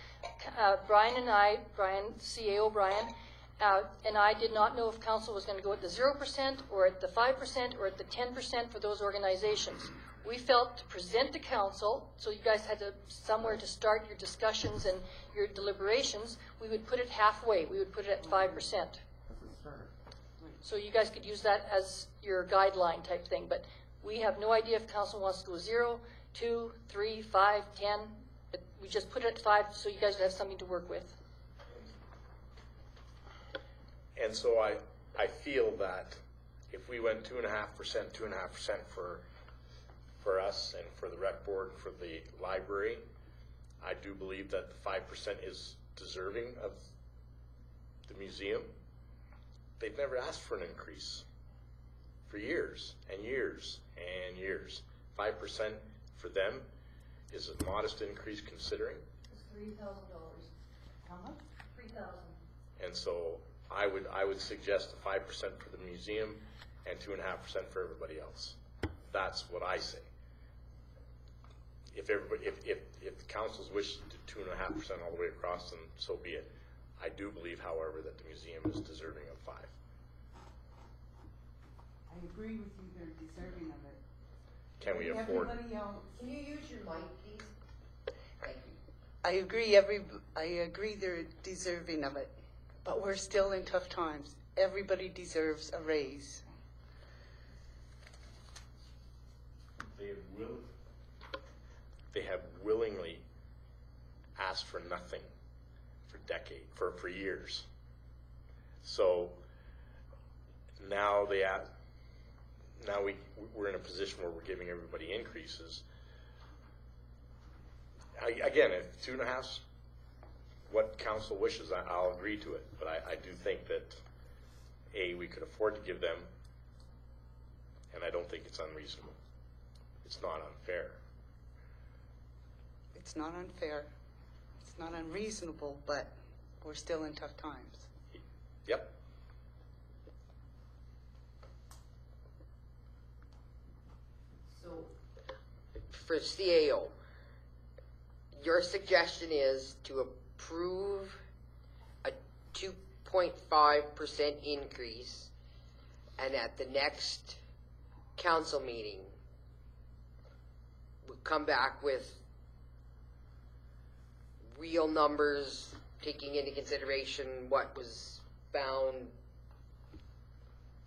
Brian C.A. O'Brien, and I did not know if council was going to go at the 0% or at the 5% or at the 10% for those organizations. We felt to present to council, so you guys had somewhere to start your discussions and your deliberations, we would put it halfway. We would put it at 5%. So you guys could use that as your guideline type thing. But we have no idea if council wants to go 0, 2, 3, 5, 10. But we just put it at 5 so you guys would have something to work with. And so I feel that if we went 2.5% for us and for the rec board and for the library, I do believe that the 5% is deserving of the museum. They've never asked for an increase for years and years and years. 5% for them is a modest increase considering. It's $3,000. How much? $3,000. And so I would suggest 5% for the museum and 2.5% for everybody else. That's what I say. If the council's wish to 2.5% all the way across, then so be it. I do believe, however, that the museum is deserving of 5. I agree with you, they're deserving of it. can we afford? Everybody else. Can you use your mic, please? Thank you. I agree they're deserving of it, but we're still in tough times. Everybody deserves a raise. They have willingly asked for nothing for years. So now we're in a position where we're giving everybody increases. Again, if 2.5's what council wishes, I'll agree to it. But I do think that we could afford to give them, and I don't think it's unreasonable. It's not unfair. It's not unfair. It's not unreasonable, but we're still in tough times. Yep. So, for CAO, your suggestion is to approve a 2.5% increase, and at the next council meeting, we'll come back with real numbers, taking into consideration what was found.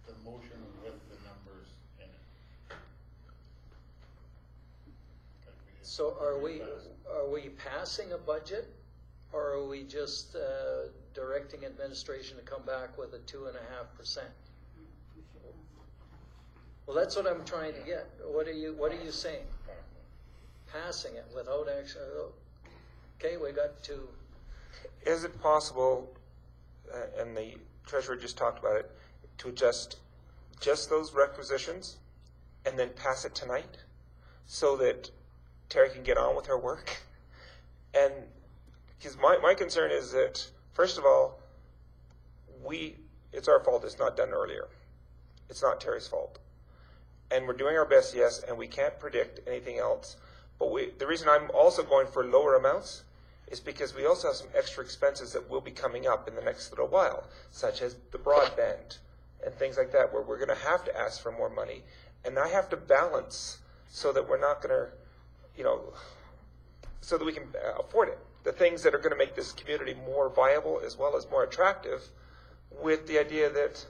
The motion with the numbers in it. So are we passing a budget, or are we just directing administration to come back with a 2.5%? Well, that's what I'm trying to get. What are you saying? Passing it without action? Okay, we got two. Is it possible, and the treasurer just talked about it, to adjust just those requisitions and then pass it tonight so that Terry can get on with her work? And because my concern is that, first of all, it's our fault it's not done earlier. It's not Terry's fault. And we're doing our best, yes, and we can't predict anything else. But the reason I'm also going for lower amounts is because we also have some extra expenses that will be coming up in the next little while, such as the broadband and things like that, where we're going to have to ask for more money. And I have to balance so that we're not going to, so that we can afford it. The things that are going to make this community more viable as well as more attractive, with the idea that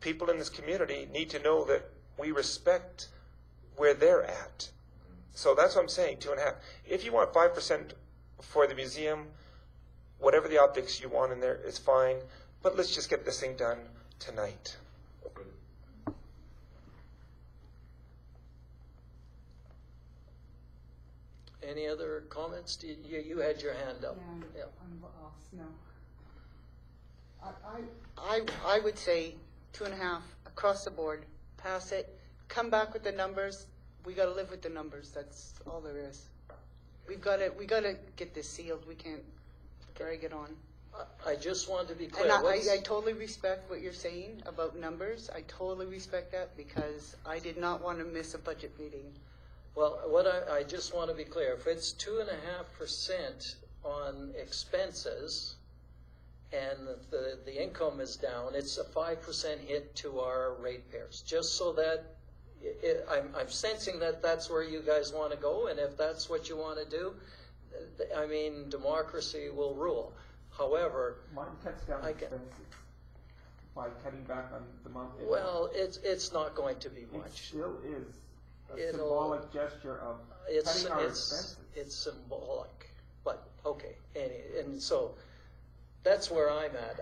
people in this community need to know that we respect where they're at. So that's what I'm saying, 2.5. If you want 5% for the museum, whatever the optics you want in there is fine, but let's just get this thing done tonight. Any other comments? You had your hand up. Yeah, no. I would say 2.5 across the board. Pass it. Come back with the numbers. We got to live with the numbers. That's all there is. We got to get this sealed. We can't drag it on. I just want to be clear. And I totally respect what you're saying about numbers. I totally respect that, because I did not want to miss a budget meeting. Well, I just want to be clear. If it's 2.5% on expenses and the income is down, it's a 5% hit to our ratepayers. Just so that I'm sensing that that's where you guys want to go, and if that's what you want to do, I mean, democracy will rule. However, Mine cuts down expenses by cutting back on the monthly. Well, it's not going to be much. It still is a symbolic gesture of cutting our expenses. It's symbolic, but okay. And so that's where I'm at.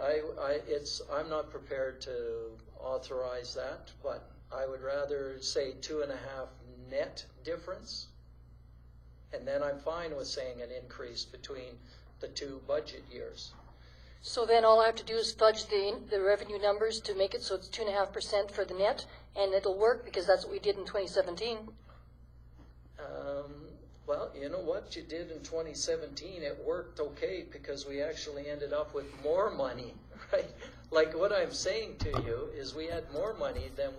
I'm not prepared to authorize that, but I would rather say 2.5 net difference, and then I'm fine with saying an increase between the two budget years. So then all I have to do is fudge the revenue numbers to make it so it's 2.5% for the net, and it'll work because that's what we did in 2017. Well, you know what you did in 2017, it worked okay because we actually ended up with more money, right? Like what I'm saying to you is we had more money than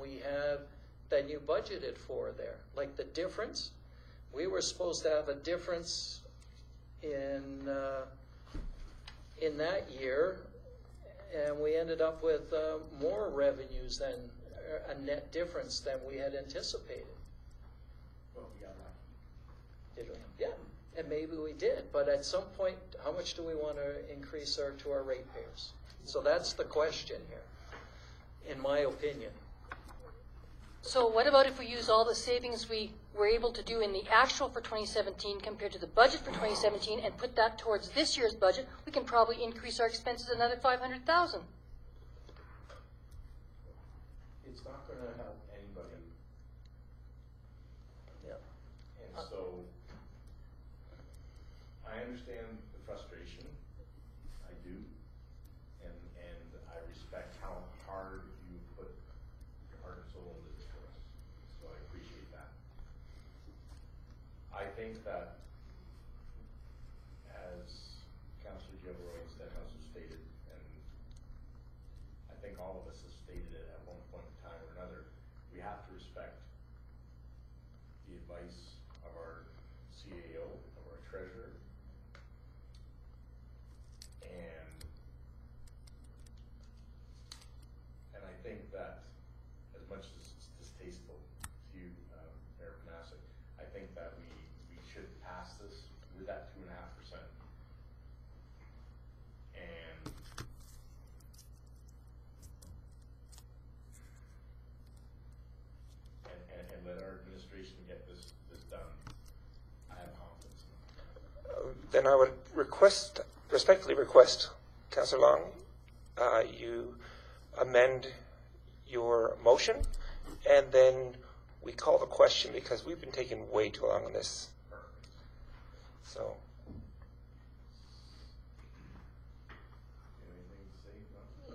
you budgeted for there. Like the difference, we were supposed to have a difference in that year, and we ended up with more revenues than a net difference than we had anticipated. Did we? Yeah, and maybe we did, but at some point, how much do we want to increase to our ratepayers? So that's the question here, in my opinion. So what about if we use all the savings we were able to do in the actual for 2017 compared to the budget for 2017 and put that towards this year's budget? We can probably increase our expenses another $500,000. It's not gonna help anybody. Yeah. And so, I understand the frustration, I do, and I respect how hard you put your heart and soul into this for us, so I appreciate that. I think that, as Councillor Gilroy and Stenhouse have stated, and I think all of us have stated it at one point in time or another, we have to respect the advice of our CAO, of our treasurer, and I think that as much as it's distasteful to you, Mayor Panasic, I think that we should pass this with that 2.5%. And let our administration get this done. I have confidence in it. Then I would respectfully request, Councillor Long, you amend your motion, and then we call the question because we've been taking way too long on this. So.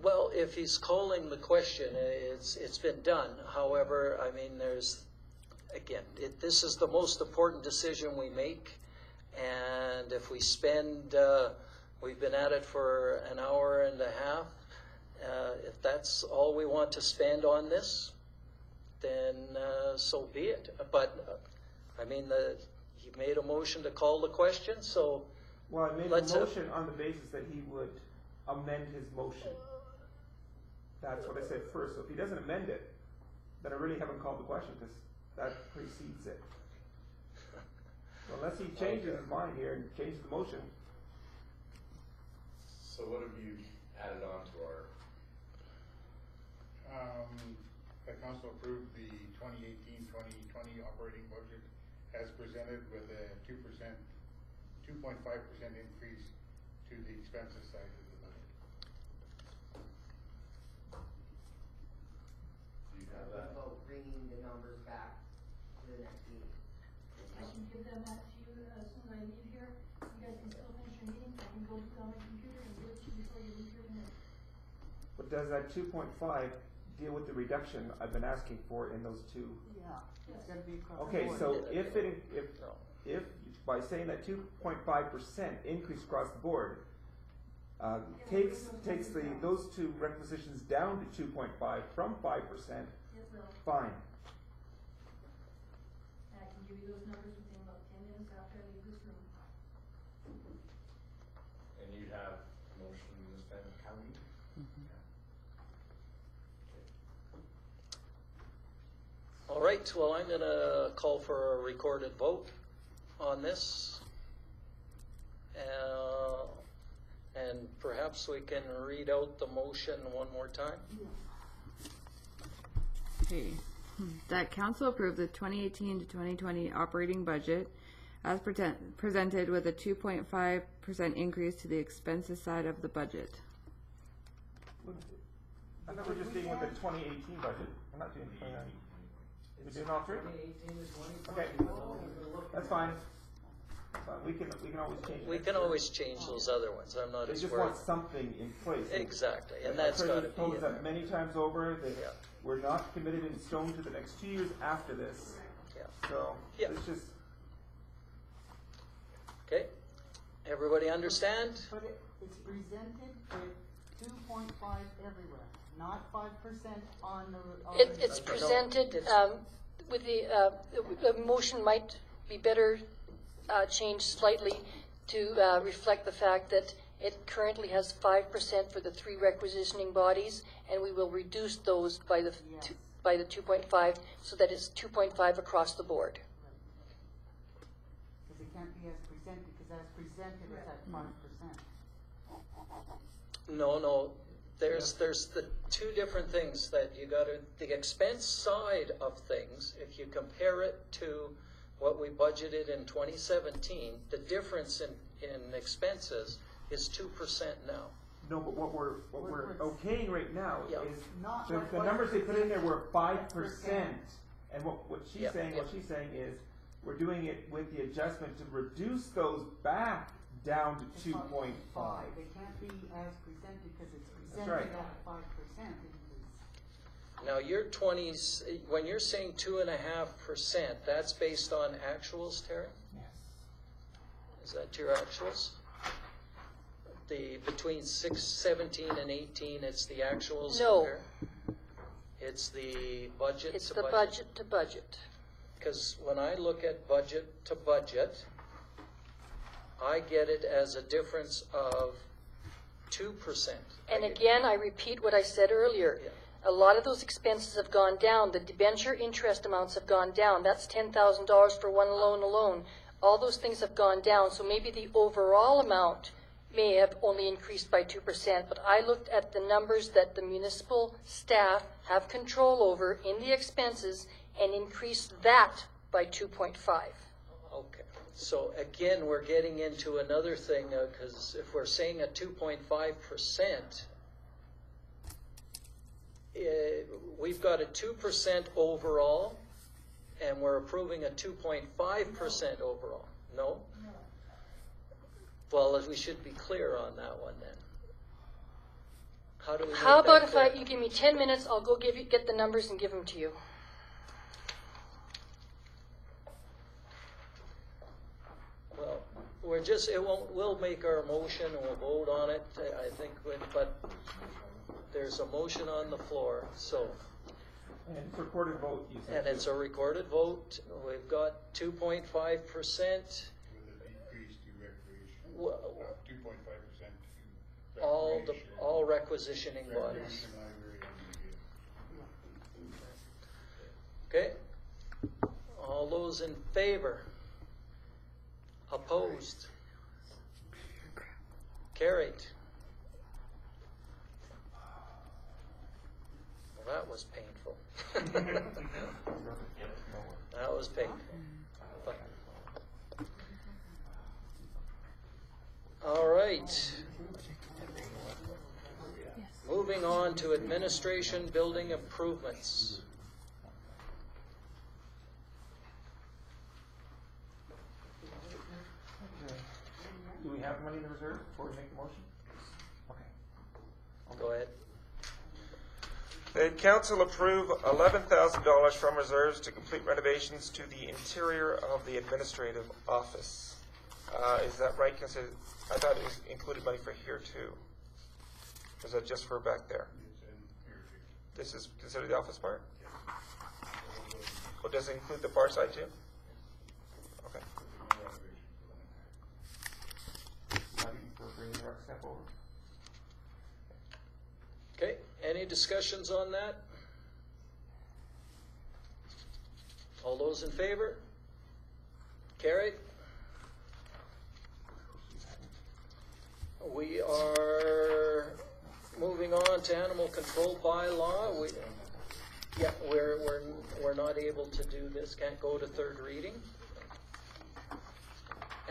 Well, if he's calling the question, it's been done. However, I mean, again, this is the most important decision we make. And if we spend, we've been at it for an hour and a half. If that's all we want to spend on this, then so be it. But, I mean, he made a motion to call the question, so Well, I made a motion on the basis that he would amend his motion. That's what I said first. So if he doesn't amend it, then I really haven't called the question because that precedes it. So unless he changes his mind here and changes the motion. So what have you added on to our? The council approved the 2018-2020 operating budget as presented with a 2.5% increase to the expenses side of the budget. Do you have that? About bringing the numbers back to the next meeting. I can give them that to you as soon as I leave here. You guys can still finish your meetings. I can go to on my computer and do it to you before you leave here tonight. But does that 2.5 deal with the reduction I've been asking for in those two? Yeah, it's gotta be across the Okay, board. so if by saying that 2.5% increase across the board takes those two requisitions down to 2.5 from 5%, It will. fine. And I can give you those numbers within about 10 minutes after I leave this room. And you'd have a motion this time, County? All right, well, I'm going to call for a recorded vote on this. And perhaps we can read out the motion one more time. Okay. That council approved the 2018 to 2020 operating budget as presented with a 2.5% increase to the expenses side of the budget. I thought we're just dealing with the 2018 budget. We're not doing 2019. We're doing all three? 2018 to 2020. Okay, that's fine. We can always change it. We can always change those other ones. I'm not They as just worried. want something in place. Exactly, and I've that's heard got to this told be us in that there. many times over, that Yeah. we're not committed in stone to the next 2 years after this. Yeah. So, Yeah. it's just, Okay, everybody understand? But it's presented with 2.5 everywhere, not 5% on the. It's presented with the motion might be better changed slightly to reflect the fact that it currently has 5% for the 3 requisitioning bodies, and we will reduce those by the Yes. by the 2.5 so that it's 2.5 across the board. Because They can't be as presented, because as presented is at 5%. No, there's the two different things that you gotta, the expense side of things, if you compare it to what we budgeted in 2017, the difference in expenses is 2% now. No, but what we're okaying right now Yeah. is Not the what numbers they put in there were 5%. 5%. And what she's Yeah, saying, yeah. what she's saying is, we're doing it with the adjustment to reduce those back down to It's 2.5. They can't be as presented, because it's That's presented right. at 5% increase. Now, your 20s, when you're saying 2.5%, that's based on actuals, Terry? Yes. Is that your actuals? Between 17 and 18, it's the actuals? No. compare? It's the budget It's to the budget? budget to budget. Because when I look at budget to budget, I get it as a difference of 2%. And again, I repeat what I said earlier. Yeah. A lot of those expenses have gone down. The debenture interest amounts have gone down. That's $10,000 for one loan alone. All those things have gone down. So maybe the overall amount may have only increased by 2%, but I looked at the numbers that the municipal staff have control over in the expenses and increased that by 2.5. Okay, so again, we're getting into another thing, because if we're saying a 2.5%, we've got a 2% overall, and we're approving a 2.5% overall. No? Well, we should be clear on that one then. How do we make How about that if clear? you give me 10 minutes, I'll go get the numbers and give them to you. Well, we'll make our motion and we'll vote on it, I think, but there's a motion on the floor, so. And it's a recorded vote, you said. And it's a recorded vote. We've got 2.5%. With a decrease to recreation, 2.5% to recreation. All requisitioning bodies. Recreation, library, and Okay? All those in favor? Opposed? Carried. Well, that was painful. That was painful. But- All right. Moving on to administration building improvements. Do we have money in the reserve before we make the motion? Okay. Go ahead. The council approve $11,000 from reserves to complete renovations to the interior of the administrative office. Is that right? Because I thought it was included money for here too. Or is that just for back there? This is considered the office part? Well, does it include the far side too? Okay. Money for bringing the rec step over. Okay, any discussions on that? All those in favor? Carried. We are moving on to animal control bylaw. We're not able to do this, can't go to third reading.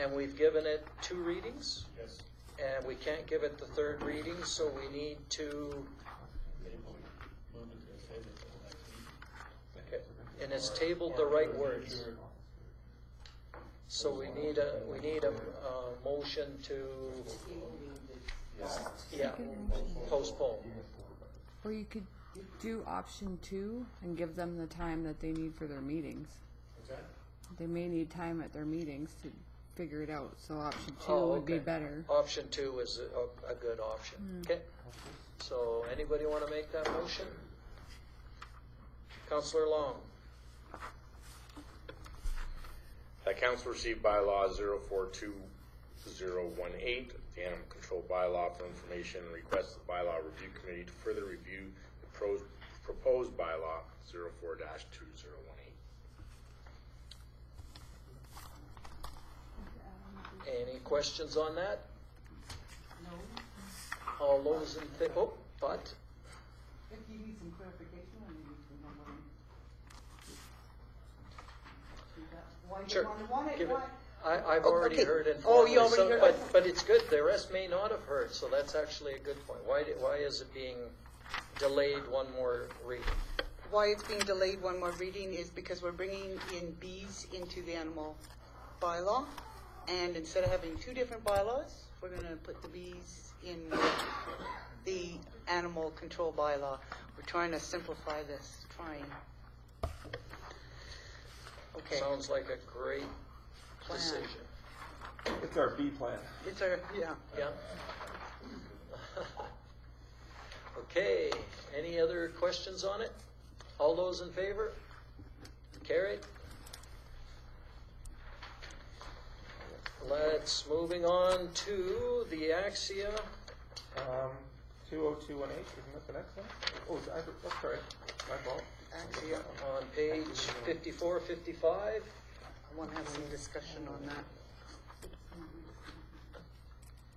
And we've given it 2 readings. Yes. And we can't give it the third reading, so we need to. Okay, and it's tabled the right words. So we need a motion to, postpone. Or you could do option 2 and give them the time that they need for their meetings. What's that? They may need time at their meetings to figure it out, so option 2 Oh, would be okay. better. Option 2 is a good option. Okay, so anybody want to make that motion? Councillor Long. Council received bylaw 042018, the animal control bylaw for information, and requests the bylaw review committee to further review the proposed bylaw 04-2018. questions on that? No, All those in favor, oh, but, if you need some clarification, I need to know what why Sure. you want it, Give it. why? I've Oh, already okay. heard Oh, informally. you already so- heard but, it? but it's good, the rest may not have heard, so that's actually a good point. Why is it being delayed one more reading? Why it's being delayed one more reading is because we're bringing in bees into the animal bylaw. And instead of having two different bylaws, we're gonna put the bees in the animal control bylaw. We're trying to simplify this, Okay. Sounds like a great Plan. decision. It's our B plan. It's our, yeah. Yeah. Okay, any other questions on it? All those in favor? Carried. Moving on to the Axia. 20218, isn't that the next one? Oh, that's correct. My fault. Actually, On page 54, 55. I want to have some discussion on that.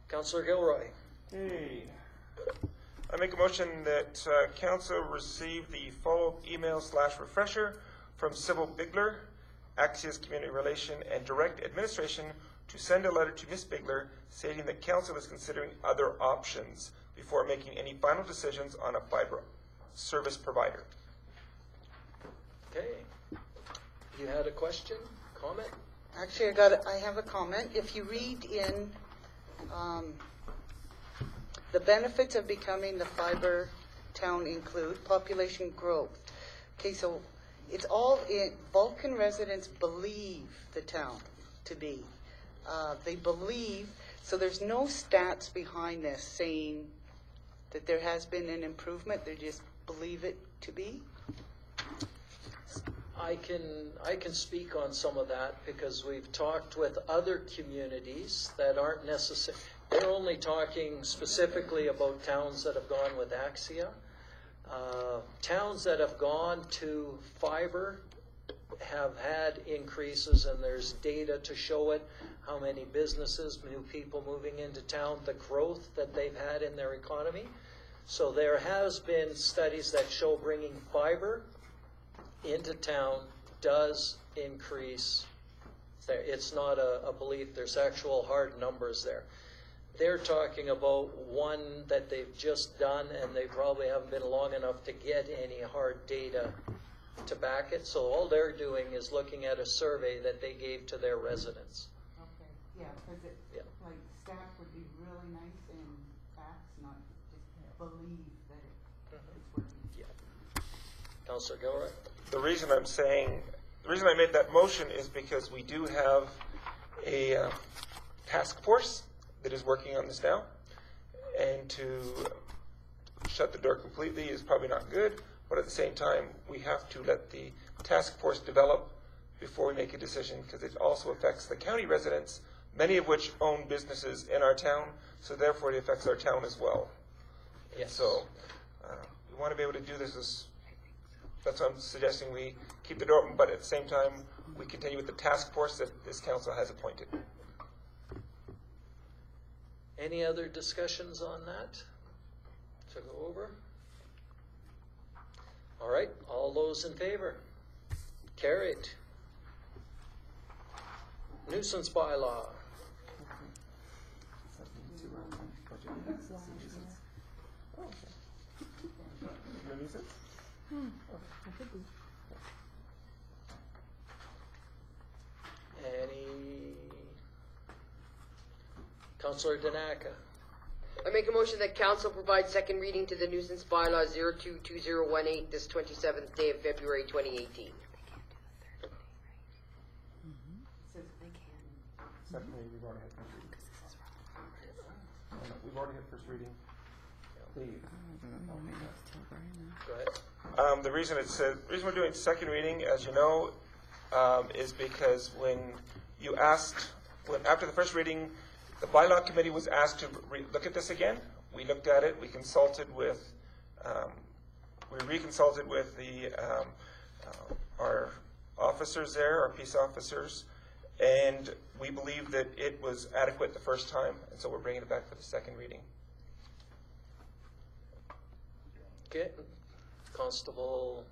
Councillor Gilroy. Hey. I make a motion that council receive the follow-up email/refresher from Sybil Bigler, Axia's Community Relation and Direct Administration, to send a letter to Ms. Bigler stating that council is considering other options before making any final decisions on a fiber service provider. Okay. You had a question, comment? Actually, I have a comment. If you read in the benefits of becoming the fiber town include population growth. Okay, so it's all in, Vulcan residents believe the town to be. They believe, so there's no stats behind this saying that there has been an improvement. They just believe it to be. I can speak on some of that because we've talked with other communities that aren't necessary. They're only talking specifically about towns that have gone with Axia. Towns that have gone to fiber have had increases, and there's data to show it, how many businesses, new people moving into town, the growth that they've had in their economy. So there has been studies that show bringing fiber into town does increase. It's not a belief, there's actual hard numbers there. They're talking about one that they've just done, and they probably haven't been long enough to get any hard data to back it. So all they're doing is looking at a survey that they gave to their residents. Okay, yeah, because it, Yeah. like, staff would be really nice and facts, not just believe that it's working. Yeah. Councillor Gilroy? The reason I made that motion is because we do have a task force that is working on this now, and to shut the door completely is probably not good, but at the same time, we have to let the task force develop before we make a decision, because it also affects the county residents, many of which own businesses in our town, so therefore it affects our town as well. Yes. So we want to be able to do this that's why I'm suggesting we keep the door open, but at the same time, we continue with the task force that this council has appointed. Any other discussions on that to go over? All right, all those in favor? Carried. Nuisance bylaw. Any? Councillor Danaka. I make a motion that council provide second reading to the nuisance bylaw 022018 this 27th day of February 2018. Says they can. Second reading, we've already had first reading. We've already had first reading. Go ahead. The reason we're doing second reading, as you know, is because when after the first reading, the bylaw committee was asked to look at this again. We looked at it. We consulted with, reconsulted with our officers there, our peace officers, And we believe that it was adequate the first time, and so we're bringing it back for the second reading. Okay, Constable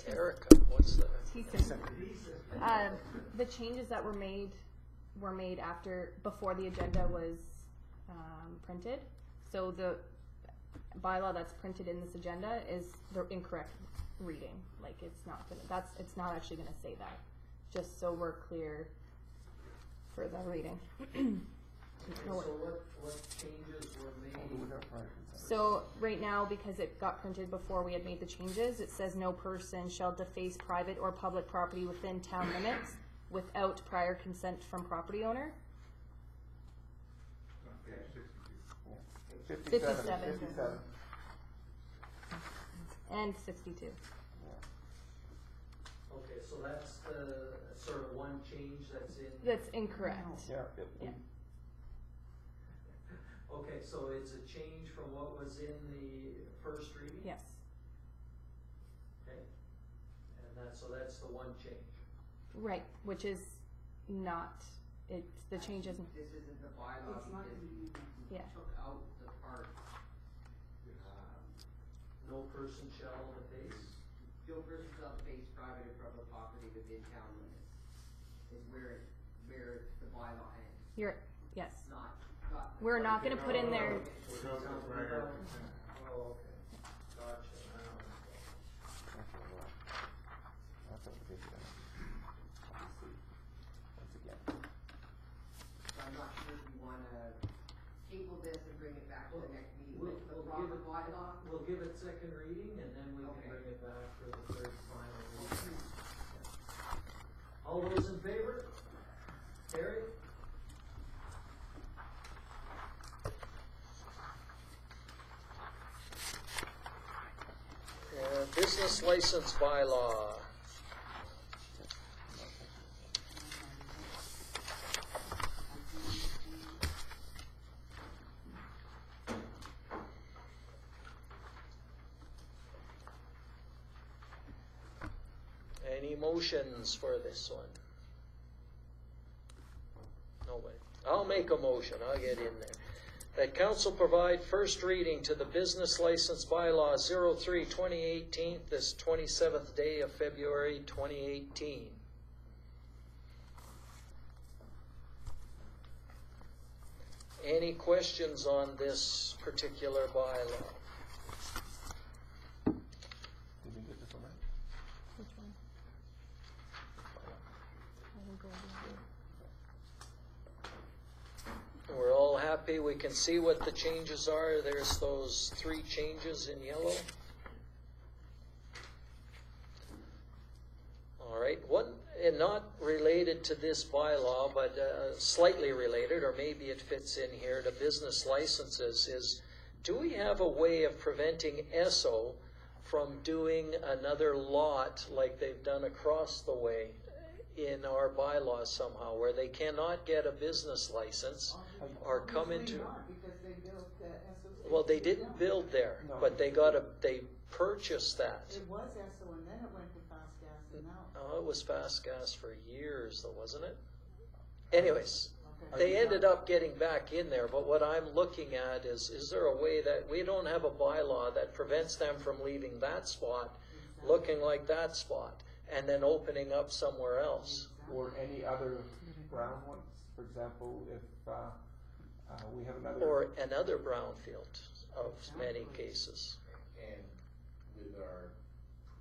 Erica, what's that? The changes that were made before the agenda was printed. So the bylaw that's printed in this agenda is the incorrect reading. Like it's not actually gonna say that. Just so we're clear for the reading. So what changes were made? So right now, because it got printed before we had made the changes, it says no person shall deface private or public property within town limits without prior consent from property owner. 57. And 62. Okay, so that's the sort of one change that's in. That's incorrect. Yeah. Okay, so it's a change from what was in the first reading? Yes. Okay, and that's the one change. Right, which is not, the change isn't. This isn't the bylaw because you took out the part, no person shall deface? no person shall deface private or public property within town limits, is where the bylaw ends. Yes. Not. We're not gonna put in there. Oh, okay, gotcha. So I'm not sure if you wanna table this and bring it back to the next meeting with the We'll proper give it- bylaw. We'll give it second reading and then we can Okay. bring it back for the third final reading. All those in favor? Terry? Business license bylaw. Any motions for this one? No way. I'll make a motion. I'll get in there. That council provide first reading to the business license bylaw 03/2018, this 27th day of February 2018. Any questions on this particular bylaw? Did we get this one right? Which one? I didn't go over We're all happy. We can see what the changes are. There's those 3 changes in yellow. All right. One, and not related to this bylaw, but slightly related, or maybe it fits in here, to business licenses, is do we have a way of preventing ESSO from doing another lot like they've done across the way in our bylaws somehow, where they cannot get a business license or come into... Because they built the SO. Well, they didn't build there, but they purchased that. It was SO and then it went to Fast Gas and now. Oh, it was Fast Gas for years though, wasn't it? Anyways, they ended up getting back in there, but what I'm looking at is there a way that we don't have a bylaw that prevents them from leaving that spot, looking like that spot, and then opening up somewhere else? Or any other brown ones, for example, if we have another. Or another brownfield of many cases. And with our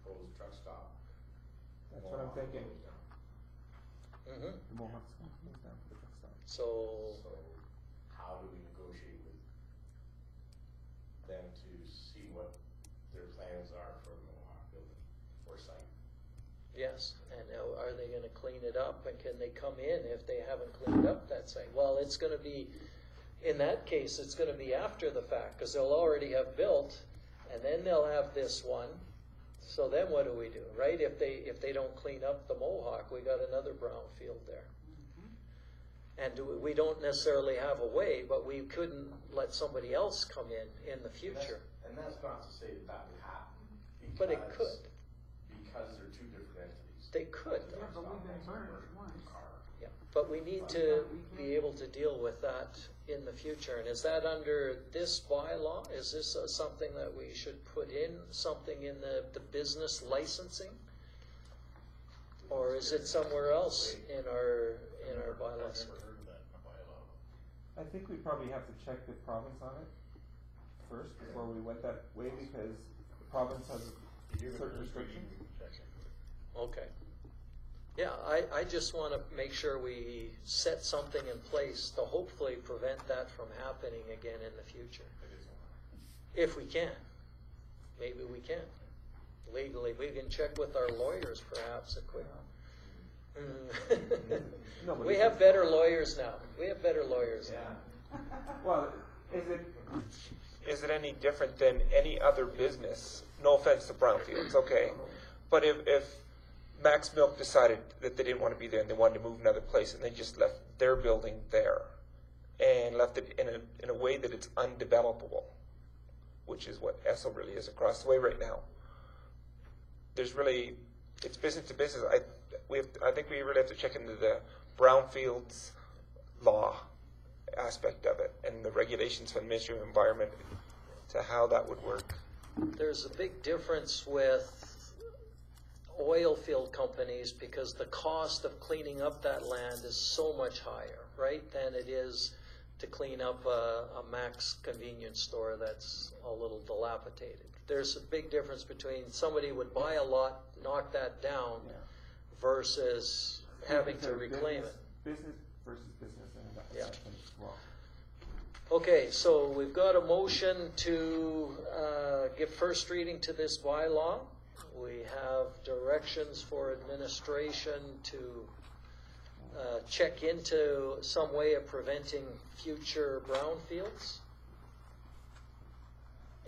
proposed truck stop. That's what I'm thinking. Mm-hmm. The Mohawks goes down to the truck stop. So How do we negotiate with them to see what their plans are for the Mohawk building or site? yes, and are they going to clean it up, and can they come in if they haven't cleaned up that site? Well, it's going to be, in that case, it's going to be after the fact, because they'll already have built, and then they'll have this one. So then what do we do, right? If they don't clean up the Mohawk, we got another brownfield there. And we don't necessarily have a way, but we couldn't let somebody else come in the future. And that's not to say that would happen. But it could. Because they're two different entities. They could. Yeah, but we've been burned once. Yeah, but we need to be able to deal with that in the future. And is that under this bylaw? Is this something that we should put in, something in the business licensing? Or is it somewhere else in our bylaws? I think we probably have to check the province on it first before we went that way, because the province has certain restrictions. Okay. Yeah, I just want to make sure we set something in place to hopefully prevent that from happening again in the future. If we can. Maybe we can. Legally, we can check with our lawyers perhaps a quick. We have better lawyers now. We have better lawyers now. Well, Is it any different than any other business? No offense to Brownfields, okay. But if Max Milk decided that they didn't want to be there and they wanted to move another place, and they just left their building there and left it in a way that it's undevelopable, which is what Esso really is across the way right now. It's business to business. I think we really have to check into the Brownfields law aspect of it and the regulations from the Ministry of Environment to how that would work. There's a big difference with oil field companies because the cost of cleaning up that land is so much higher, right, than it is to clean up a Max convenience store that's a little dilapidated. There's a big difference between somebody would buy a lot, knock that down, versus having to reclaim it. Business versus business, and that's as well. Okay, so we've got a motion to give first reading to this bylaw. We have directions for administration to check into some way of preventing future brownfields.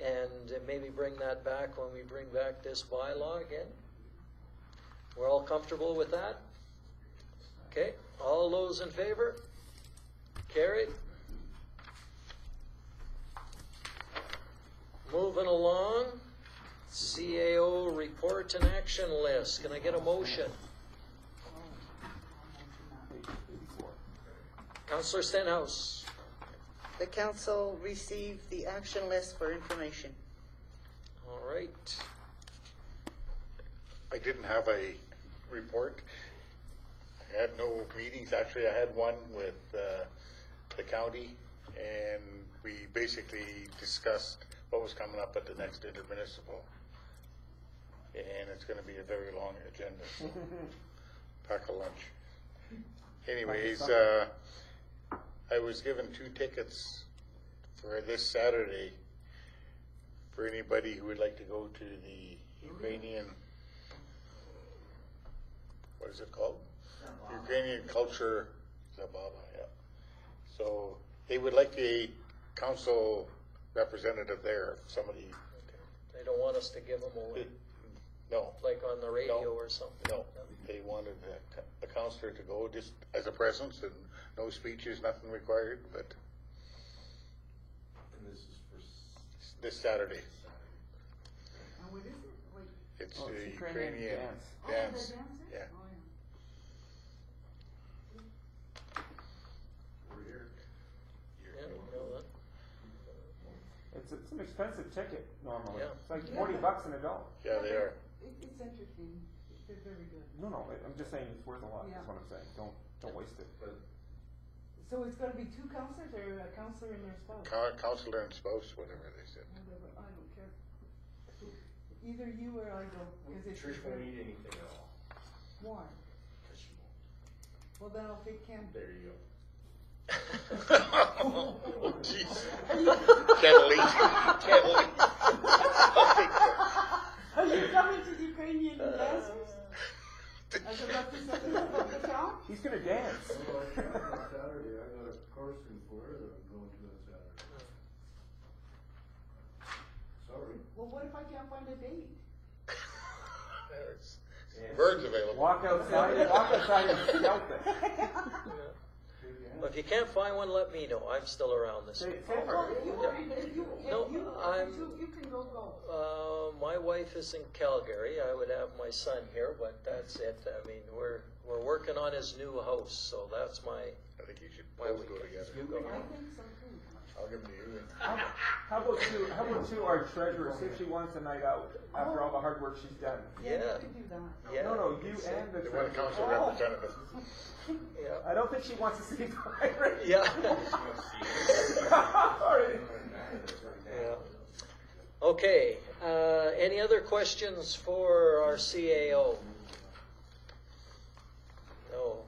And maybe bring that back when we bring back this bylaw again. We're all comfortable with that? Okay, all those in favor? Carried. Moving along, CAO report and action list. Can I get a motion? Councillor Stenhouse. The council received the action list for information. All right. I didn't have a report. I had no meetings. Actually, I had one with the county, and we basically discussed what was coming up at the next intermunicipal. And it's going to be a very long agenda, so pack a lunch. Anyways, I was given 2 tickets for this Saturday for anybody who would like to go to the Ukrainian, what is it called? Ukrainian culture, Zababa, yeah. So they would like a council representative there, if somebody. They don't want us to give them away. No. Like on the radio or something. No, they wanted a councillor to go just as a presence, and no speeches, nothing required, but. And this is for this Saturday. And what is it? Wait. It's Oh, the it's Ukrainian Ukrainian Oh, dance. the dancer? Yeah. Oh, we're here. Yeah, you know that. It's an expensive ticket normally. Yeah. It's like $40 an adult. Yeah, they are. It's entertaining. They're very good. No, I'm just saying it's worth a lot. Yeah. That's what I'm saying. Don't waste it. So it's gonna be 2 counselors or a counselor and their spouse? Councillor and spouse, whatever they said. Whatever, I don't care. Either you or I go, because it's. Trish won't eat anything at all. Why? Because she won't. Well, then I'll take Ken. There you go. Oh, jeez. Can't believe. Are you coming to Ukrainian dancers? As a representative of the town? He's gonna dance. Well, I can't on Saturday. I got a course in Florida that I'm going to on Saturday. Sorry. Well, what if I can't find a date? There's birds available. Walk outside and scalp it. Big If you can't find one, let me know. I'm still around this week. Well, if you, No, you can go. My wife is in Calgary. I would have my son here, but that's it. I mean, we're working on his new house, so that's my. I think you should My both go weekend. together. You go. I think so too. I'll give them to you. How about you, our treasurer, see if she wants a night out after all the hard work she's done? Yeah. You could do that. Yeah. No, you and the They want a treasurer. council representative. Yeah. I don't think she wants to see Byron. Yeah. All right. Yeah. Okay, any other questions for our CAO? No.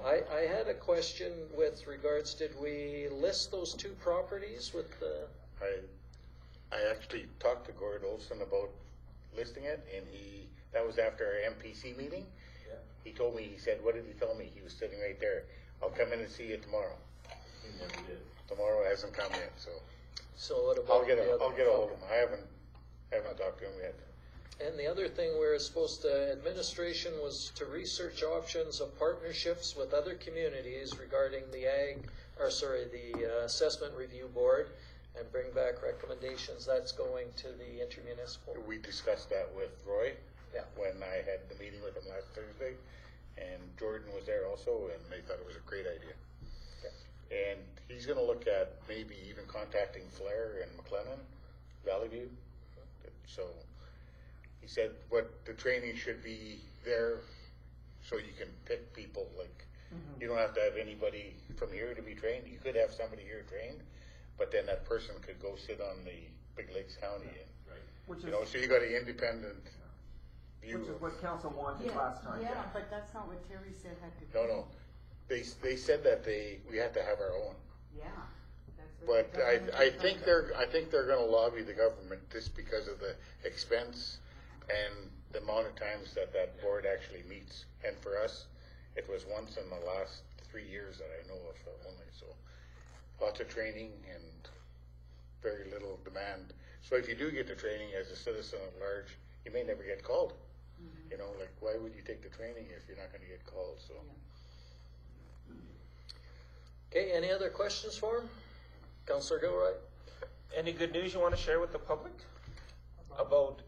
I had a question with regards, did we list those two properties with the, I actually talked to Gord Olson about listing it, and that was after our MPC meeting. Yeah. He told me, he said, what did he tell me? He was sitting right there. I'll come in and see you tomorrow. He never did. Tomorrow hasn't come yet, so so what about I'll get the other? a hold of him. I haven't talked to him yet. And the other thing we're supposed to, administration was to research options of partnerships with other communities regarding the assessment review board and bring back recommendations. That's going to the intermunicipal. We discussed that with Roy. Yeah. When I had the meeting with him last Thursday, and Jordan was there also, and they thought it was a great idea. And he's going to look at maybe even contacting Flair and McLennan, Valley View. So he said what the training should be there, so you can pick people. Like you don't have to have anybody from here to be trained. You could have somebody here trained, but then that person could go sit on the Big Lakes County, and Which you know, so you got an independent view. Which is what council wanted last time. Yeah, but that's not what Terry said had to be. No. They said that we had to have our own. Yeah. But I think they're going to lobby the government just because of the expense and the amount of times that board actually meets. And for us, it was once in the last 3 years that I know of only. So lots of training and very little demand. So if you do get the training as a citizen at large, you may never get called. You know, like why would you take the training if you're not going to get called? So. Okay, any other questions for him? Councillor Gilroy? Any good news you want to share with the public about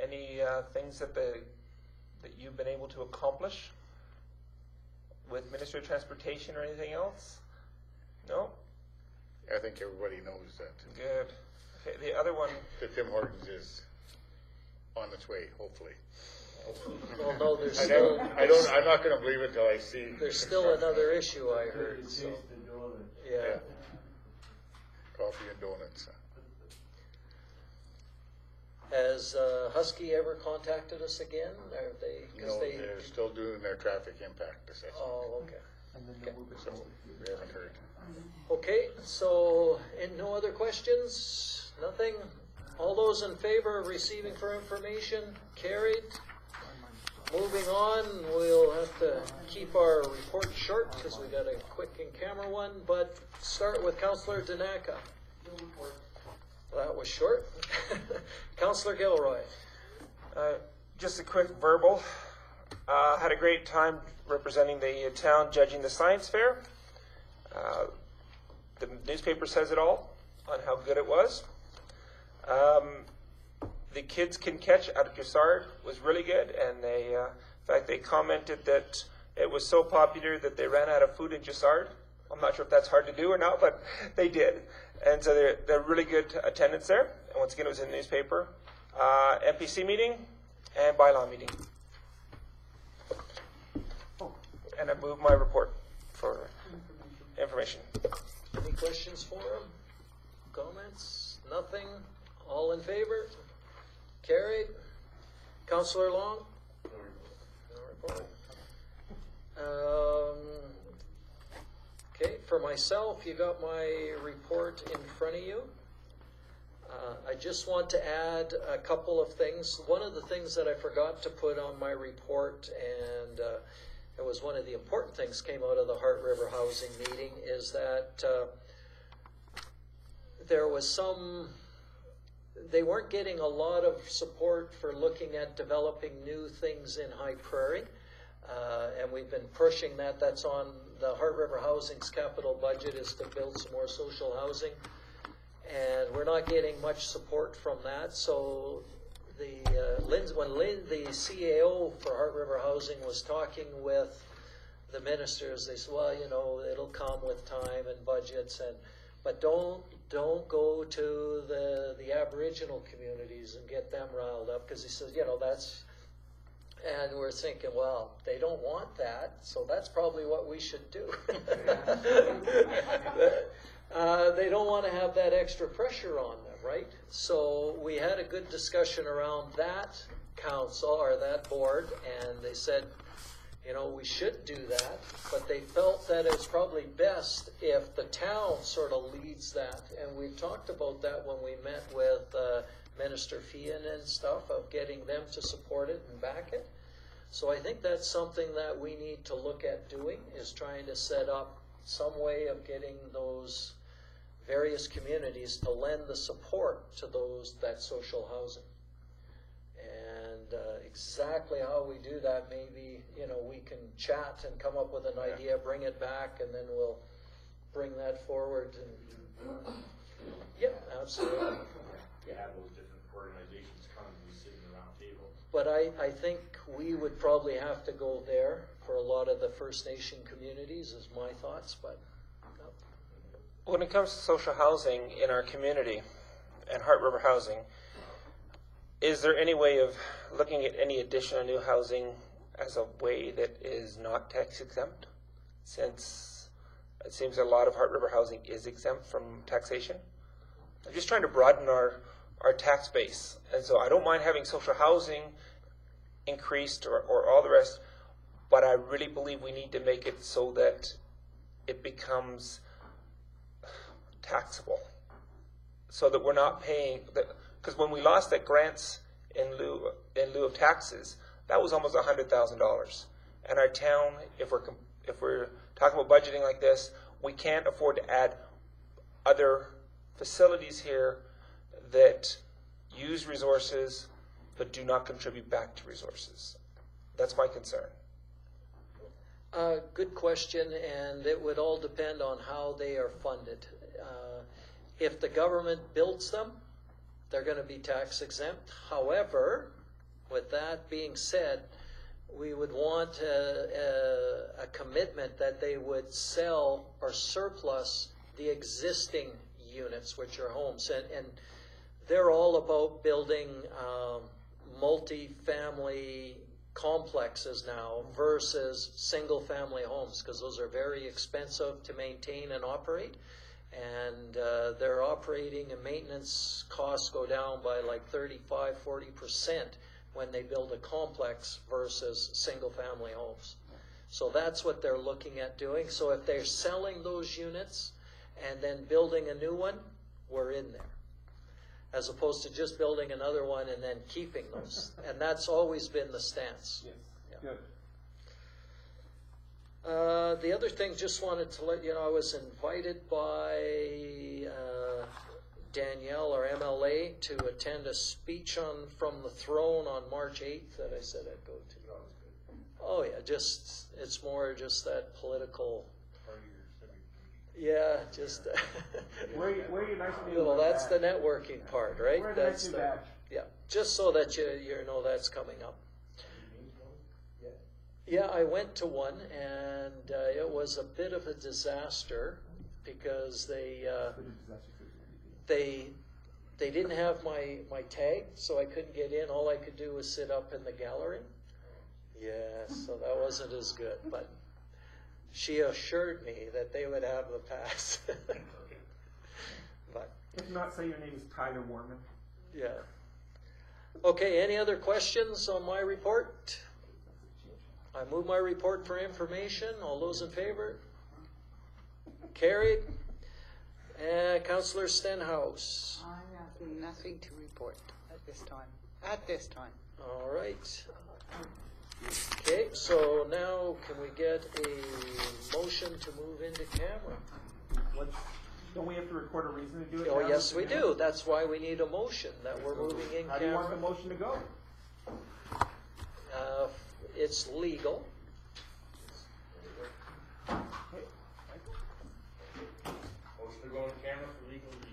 any things that you've been able to accomplish with Ministry of Transportation or anything else? No? I think everybody knows that. Good. Okay, the other one. That Tim Hortons is on its way, hopefully. Well, no, there's I'm not going to believe it till I see. There's still another issue I heard. So. Yeah. Coffee and donuts. Has Husky ever contacted us again? Are they? No, they're still doing their traffic impact assessment. Oh, okay. So we haven't heard. Okay, so no other questions? Nothing? All those in favor of receiving for information? Carried. Moving on, we'll have to keep our report short because we got a quick in-camera one, but start with Councillor Danaka. Well, that was short. Councillor Gilroy. Just a quick verbal. Had a great time representing the town judging the science fair. The newspaper says it all on how good it was. The kids can catch out of Jussard was really good, and they, in fact, they commented that it was so popular that they ran out of food in Jussard. I'm not sure if that's hard to do or not, but they did. And so they're really good attendance there. And once again, it was in the newspaper. MPC meeting and bylaw meeting. And I moved my report for information. Any questions for him? Comments? Nothing? All in favor? Carried. Councillor Long? No report. Okay, for myself, you got my report in front of you. I just want to add a couple of things. One of the things that I forgot to put on my report, and it was one of the important things came out of the Heart River Housing meeting, is that there was they weren't getting a lot of support for looking at developing new things in High Prairie. And we've been pushing that. That's on the Heart River Housing's capital budget, is to build some more social housing. And we're not getting much support from that. So when the CAO for Heart River Housing was talking with the ministers, they said, well, you know, it'll come with time and budgets, but don't go to the Aboriginal communities and get them riled up, because he says, you know, that's. And we're thinking, well, they don't want that, so that's probably what we should do. They don't want to have that extra pressure on them, right? So we had a good discussion around that council, or that board, and they said, you know, we should do that, but they felt that it's probably best if the town sort of leads that. And we talked about that when we met with Minister Fian and stuff, of getting them to support it and back it. So I think that's something that we need to look at doing, is trying to set up some way of getting those various communities to lend the support to that social housing. And exactly how we do that, maybe, you know, we can chat and come up with an idea, bring it back, and then we'll bring that forward. And, yeah, absolutely. Have those different organizations come and sit in the round table. But I think we would probably have to go there for a lot of the First Nation communities, is my thoughts. But no. When it comes to social housing in our community and Heart River Housing, is there any way of looking at any additional new housing as a way that is not tax exempt? Since it seems a lot of Heart River Housing is exempt from taxation. I'm just trying to broaden our tax base. And so I don't mind having social housing increased or all the rest, but I really believe we need to make it so that it becomes taxable, so that we're not paying that. Because when we lost that grants in lieu of taxes, that was almost $100,000. And our town, if we're talking about budgeting like this, we can't afford to add other facilities here that use resources but do not contribute back to resources. That's my concern. Good question, and it would all depend on how they are funded. If the government builds them, they're going to be tax exempt. However, with that being said, we would want a commitment that they would sell or surplus the existing units, which are homes. And they're all about building multi-family complexes now versus single-family homes, because those are very expensive to maintain and operate. And their operating and maintenance costs go down by like 35-40% when they build a complex versus single-family homes. So that's what they're looking at doing. So if they're selling those units and then building a new one, we're in there, as opposed to just building another one and then keeping those. And that's always been the stance. Yes. Yeah. Good. The other thing, just wanted to let you know, I was invited by Danielle, our MLA, to attend a speech from the throne on March 8th that I said I'd go to. Oh yeah, it's more just that political. Yeah, just. Where are you nice to meet? Well, that's the networking part, right? Wear That's the badge. yeah, just so that you know that's coming up. Yeah, I went to one, and it was a bit of a disaster because they didn't have my tag, so I couldn't get in. All I could do was sit up in the gallery. Yeah, so that wasn't as good, but she assured me that they would have the pass. But if not, say your name is Tyler Warman. yeah. Okay, any other questions on my report? I move my report for information. All those in favor? Carried. And Councillor Stenhouse. I have nothing to report at this time. At this time. All right. Okay, so now can we get a motion to move into camera? Don't we have to record a reason to do it? Oh, now? yes, we do. That's why we need a motion that we're moving in camera. How do you want the motion to go? It's legal. Motion to go on camera for legal